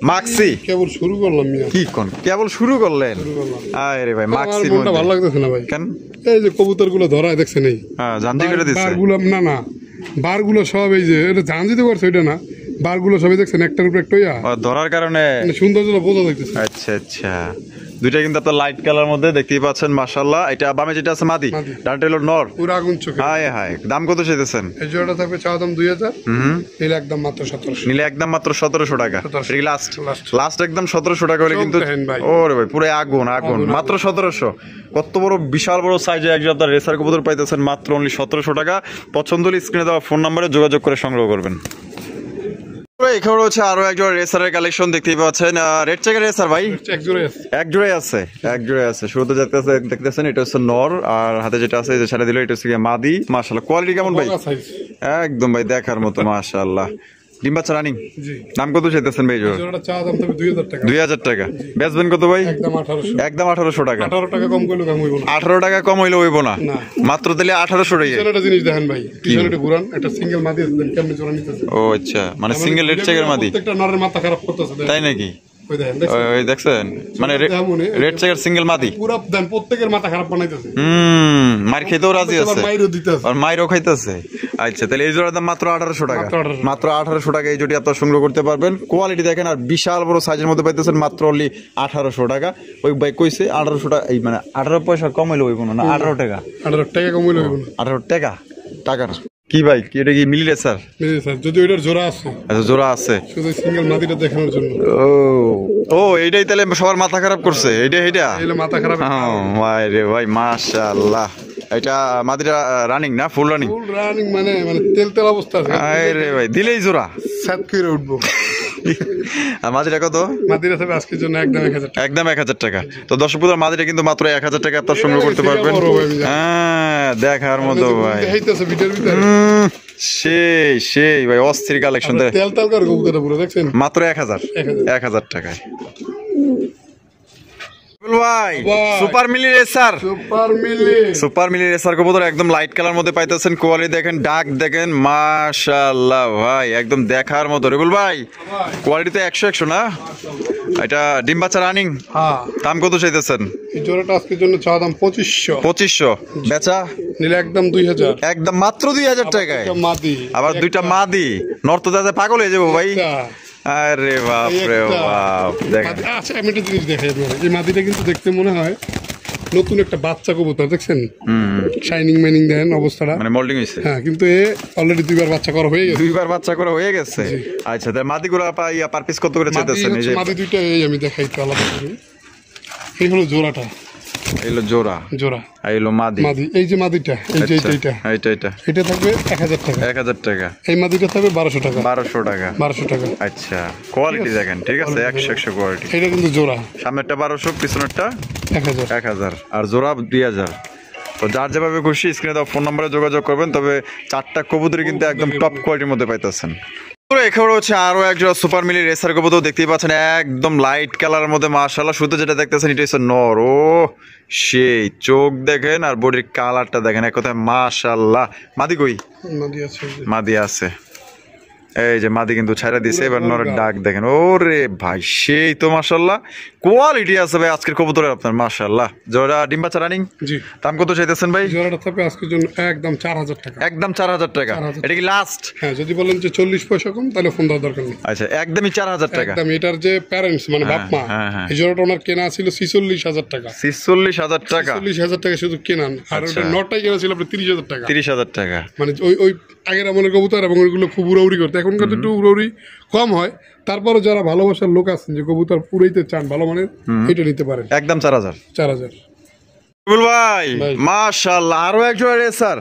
মাক্সি। কেবল শুরু করলাম মিয়া, কি কোন কেবল শুরু করলেন? শুরু করলাম। আরে ভাই, আমার মাক্সি মনটা ভালো লাগতেছে না ভাই। কেন? এই যে কবুতর গুলো ধরায় দেখছেন, এই হ্যাঁ, জানজি করে দিচ্ছে। বারগুলো না না, বারগুলো সব এই যে এটা জানজিতে করছে ওইটা না, বারগুলো সবই দেখছেন একটার উপর একটা ইয়া, ও, ধরার কারণে। মানে সৌন্দর্যটা বোঝা যাইতেছে। আচ্ছা আচ্ছা, দুইটা কিন্তু আপনার লাইট কালার মধ্যে দেখতেই পাচ্ছেন, মাশাআল্লাহ। এটা বামে যেটা আছে মাদি, মাদি। ডানটা হলো নর। পুরো আগুন চোখে। হায় হায়, দাম কত চাইতেছেন? এই জোড়াটা থাকবে চা দাম 2000, হুম, নিলে একদম মাত্র 1700। নিলে একদম মাত্র 1700 টাকা। 1700 লাস্ট Last। লাস্ট একদম 1700 টাকা হলে চোখ কিন্তু দেখেন ভাই। ওরে ভাই, পুরো আগুন আগুন। আগুন, মাত্র 1700। কত বড় বিশাল বড় সাইজে একজন আপনার রেসার কবুতর পাইতেছেন মাত্র অনলি 1700 টাকা। পছন্দ হলে স্ক্রিনে দেওয়া ফোন নম্বরে যোগাযোগ করে সংগ্রহ করবেন। এখানে রয়েছে আরো একজন রেসারের কালেকশন দেখতেই পাচ্ছেন। রেড চেকের রেসার ভাই এক জোড়াই আছে। এক জোড়াই আছে। শুরুতে দেখতেছেন এটা হচ্ছে নর, আর হাতে যেটা আছে যে ছেড়ে দিল এটা হচ্ছে গিয়ে মাদি। মাশাআল্লাহ, কোয়ালিটি কেমন ভাই? বড় size। একদম ভাই দেখার মতো, মাশাআল্লাহ। ডিম বাচ্চা রানিং। জি। দাম কত চাইতেছেন ভাই? জোড়া জোড়াটা চা দাম থাকবে 2000 টাকা। 2000 টাকা। বেচবেন কত ভাই? একদম 1800। একদম 1800 টাকা। 18 টাকা কম করলে কাম হইব না। 18 টাকা কম হইলে হইব না, না। মাত্র দিলে 1800 টাকা। পিছনে একটা জিনিস দেখেন ভাই, পিছনে একটা ঘুরান, একটা সিঙ্গেল মাদি আছে, কেমনে জোড়া নিতেছে। ও আচ্ছা, মানে সিঙ্গেল রেড চেকের মাদি, প্রত্যেকটা নরের মাথা খারাপ করতেছে। তাই নাকি? ওই দেখেন, দেখছেন? ওই দেখছেন, মানে রেড চেকের সিঙ্গেল মাদি। পুরো দেন প্রত্যেকের মাথা খারাপ বানাইতেছে। মার খেতেও রাজি আবার আছে, মাইরও দিতেছে। আর মাইরও খাইতেছে। আচ্ছা, তাহলে এই জোড়ার দাম মাত্র 1800 টাকা। মাত্র 1800 মাত্র 1800 টাকা এই জোড়ি আপনারা সংগ্রহ করতে পারবেন। কোয়ালিটি দেখেন, আর বিশাল বড় সাইজের মধ্যে পাইতেছেন মাত্র অনলি 1800 টাকা। ওই ভাই কইছে 1800 টাকা, এই মানে 18 পয়সা কম হইলে হইব না, 18 টাকা। 18 টাকা কম হইলে হইব না। 18 টাকা টাকার কি ভাই? কি এটা কি মিলি রেসার? বুঝলি স্যার, যদি ওইটার জোড়া আছে, আচ্ছা, জোড়া আছে। শুধু সিঙ্গেল মাদিটা দেখানোর জন্য। ও এইটাই তাহলে সবার মাথা খারাপ করছে, এইটা এলে মাথা খারাপ। ভাই রে ভাই, মাশাআল্লাহ। এটা মাদিরা রানিং না ফুল রানিং? ফুল রানিং, মানে তেল তেল অবস্থা আছে। আরে ভাই, দিলেই জোড়া সাত করে উঠবো। আর মাদিরা কত? মাদিরা থাকবে আজকের জন্য একদম 1000 টাকা। একদম 1000 টাকা। তো দর্শক বন্ধুরা, মাদিরা কিন্তু মাত্র 1000 টাকা আপনার সংগ্রহ করতে পারবেন। হ্যাঁ, দেখার মতো ভাই। দেখাইতেছে ভিডিওর ভিতরে। সেই ভাই, অস্থির কালেকশন। তেল তেল করে কবুতরটা পুরো দেখছেন, মাত্র 1000 টাকায়। ভাই সুপার মিলি রেসার, সুপার মিলি রেসার কবুতর একদম লাইট কালার মধ্যে পাইতেছেন। কোয়ালিটি দেখেন, ডাক দেখেন, মাশাআল্লাহ ভাই, একদম দেখার মতো। রেগুল ভাই, কোয়ালিটি তো 100 না? এটা ডিম বাচ্চা রানিং। হ্যাঁ। দাম কত চাইতেছেন? এই জোড়াটা আজকের জন্য চা দাম 2500। 2500 বেচা নিলে একদম 2000। একদম মাত্র 2000 টাকায়। মাদি, আবার দুইটা মাদি। নর্থ দাদা পাগল হয়ে যাবো ভাই। আরে বাপ রে বাপ, দেখেন। আচ্ছা, আমি একটা জিনিস দেখাই আপনাকে। এই মাদিটা কিন্তু দেখতে মনে হয় নতুন একটা বাচ্চা কবুতর, দেখছেন? শাইনিং মাইনিং দেন অবস্থাটা, মানে মোল্ডিং হইছে। হ্যাঁ, কিন্তু এ অলরেডি দুইবার বাচ্চা করা হয়ে গেছে। দুইবার বাচ্চা করে হয়ে গেছে। আচ্ছা, তাই মাদিগুলো পার পিস কত করে চাইতেছেন? এই যে মাদি দুইটা, এই আমি দেখাই তো আলাদা করে। এই হলো জোড়াটা, এলো জোড়া জোড়া, আর এলো মাদি। মাদি। এই যে মাদিটা, এই যে এটা থাকবে 1000 টাকা। 1000 টাকা। এই মাদিটা থাকবে 1200 টাকা। 1200 টাকা। 1200 টাকা। আচ্ছা, কোয়ালিটি দেখেন, ঠিক আছে, 100 কোয়ালিটি। এটা কিন্তু জোড়া, সামনেরটা 1200, পিছনেরটা 1000। 1000 আর জোড়া 2000। তো যার যেভাবে খুশি স্ক্রিনে দেওয়া ফোন নম্বরে যোগাযোগ করবেন। তবে 4টা কবুতরই কিন্তু একদম টপ কোয়ালিটির মধ্যে পাইতেছেন। এখানে হচ্ছে আরো একজোড়া সুপার মিলি রেসার কবুতর দেখতেই পাচ্ছেন, একদম লাইট কালারের মধ্যে মাশাআল্লাহ। শুধু যেটা দেখতেছেন এটা হচ্ছে নর। ও সেই চোখ দেখেন আর বডির কালারটা দেখেন, এক কথায় মাশাআল্লাহ। মাদি কই? মাদি আছে, মাদি আছে, এই যে মাদি কিন্তু ছাইরা দিছে। এবার নরের ডাক দেখেন, ওরে ভাই সেই তো মাশাআল্লাহ কোয়ালিটি আছে ভাই আজকের কবুতরের আপনার মাশাআল্লাহ। জোড়া ডিম বাচ্চা রানিং। জি। দাম কত চাইতেছেন ভাই? জোড়াটা থাকবে আজকের জন্য একদম 4000 টাকা। একদম 4000 টাকা। এটা কি লাস্ট? হ্যাঁ, যদি বলেন যে 40 পয়সা কম তাহলে ফোন দেওয়ার দরকার নেই। আচ্ছা, একদমই 4000 টাকা। একদম। এটার যে প্যারেন্টস মানে বাপ মা, এই জোড়াটা ওনার কেনা ছিল 46000 টাকা। 46000 টাকা। 46000 টাকা শুধু কেনান। আর ওটা নটটাই কেনা ছিল আপনার 30000 টাকা। 30000 টাকা। মানে ওই আগের আমলের কবুতর এবং ওইগুলো খুব উড়াউড়ি করতো। এখনকার তো একটু উড়াউড়ি কম হয়, তারপরে যারা ভালোবাসার লোক আছেন যে কবুতর পুরাইতে চান ভালো মানের, এটা নিতে পারেন। একদম 4000। 4000। ভাই মাশাআল্লাহ, আরো এক জোড়া রেসার,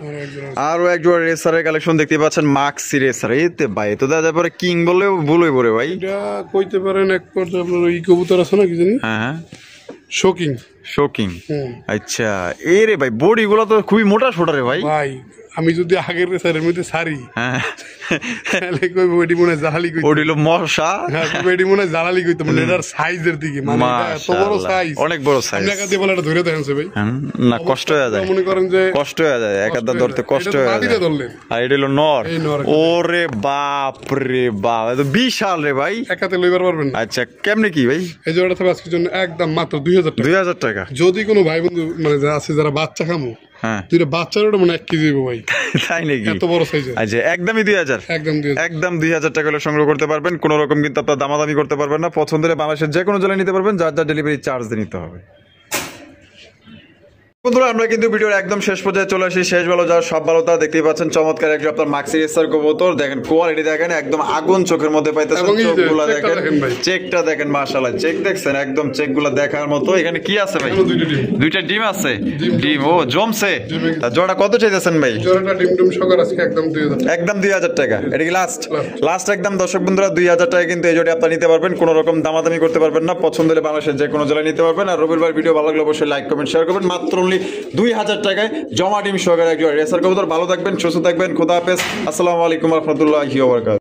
আরো এক জোড়া রেসারের কালেকশন দেখতে পাচ্ছেন, মাক্সি রেসার। এতে ভাই তো দাদা পরে কিং বলে ভুলই পড়ে ভাই। এটা কইতে পারেন এক পর্যায়ে আপনার ওই কবুতর আছে না কি জানি, হ্যাঁ শোকিং। শোকিং। আচ্ছা, এই রে ভাই বডি গুলো তো খুবই মোটা সোটা রে ভাই। ভাই আমি যদি আগের রেসারের মধ্যে সারি, হ্যাঁ তাহলে কই বডি মনে জালালি কইতো। বডি হলো মশা। হ্যাঁ, বডি মনে জালালি কইতো। মানে এটার সাইজের দিকে, মানে এটা এত বড় সাইজ, অনেক বড় সাইজ। আপনি একা দিয়ে বলে এটা ধরে দেখেন ভাই। না, কষ্ট হয়ে যায়। মনে করেন যে কষ্ট হয়ে যায়, একাদা ধরতে কষ্ট হয়ে যায়। আর এটা হলো নর। ওরে বাপ রে বাপ, এত বিশাল রে ভাই। একাতে লইবার পারবেন না। আচ্ছা, কেমনে কি ভাই? এই জোড়াটা থাকবে আজকের জন্য একদম মাত্র 2000 টাকা। 2000 টাকা। যদি কোনো ভাই বন্ধু মানে আছে যারা বাচ্চা খামো, হ্যাঁ, দুইটা বাচ্চার ওটা মানে 1 কেজি দেবো ভাই। তাই নাকি? এত বড় সাইজের। আচ্ছা, একদমই 2000। একদম 2000 টাকা হলে সংগ্রহ করতে পারবেন। কোনো রকম কিন্তু আপনার দামাদামি করতে পারবেন না। পছন্দের বাংলাদেশের যে কোনো জেলায় নিতে পারবেন, যার যার ডেলিভারি চার্জ দিয়ে নিতে হবে। বন্ধুরা, আমরা কিন্তু ভিডিওর একদম শেষ পর্যায়ে চলে আসি। শেষ ভালো যার সব ভালো তা দেখতেই পাচ্ছেন, চমৎকার একজন আপনার মাক্সি রেসার কবুতর। দেখেন কোয়ালিটি দেখেন, একদম আগুন চোখের মধ্যে পাইতেছেন। চোখগুলো দেখেন, চেকটা দেখেন মাশাআল্লাহ। চেক দেখছেন, একদম চেকগুলো দেখার মতো। এখানে কি আছে ভাই? দুইটা ডিম আছে। ডিম ও জমছে। জোড়া কত চাইতেছেন ভাই? জোড়াটা ডিম সকার আজকে একদম 2000। একদম 2000 টাকা। এটা কি লাস্ট একদম? দর্শক বন্ধুরা, 2000 টাকা কিন্তু এই জোড়া আপনারা নিতে পারবেন। কোনো রকম দামাদামি করতে পারবেন না। পছন্দ হলে বাংলাদেশের যে কোনো জেলায় নিতে পারবেন। আর রবিবার ভিডিও ভালো লাগলে অবশ্যই লাইক কমেন্ট শেয়ার করবেন। মাত্র 2000 টাকায় জমা ডিম সহকারে একজন রেসার কবুতর। ভালো থাকবেন, সুস্থ থাকবেন, খোদা হাফেজ, আসসালামু আলাইকুম ওয়া রাহমাতুল্লাহি ওয়া বারাকাতুহু।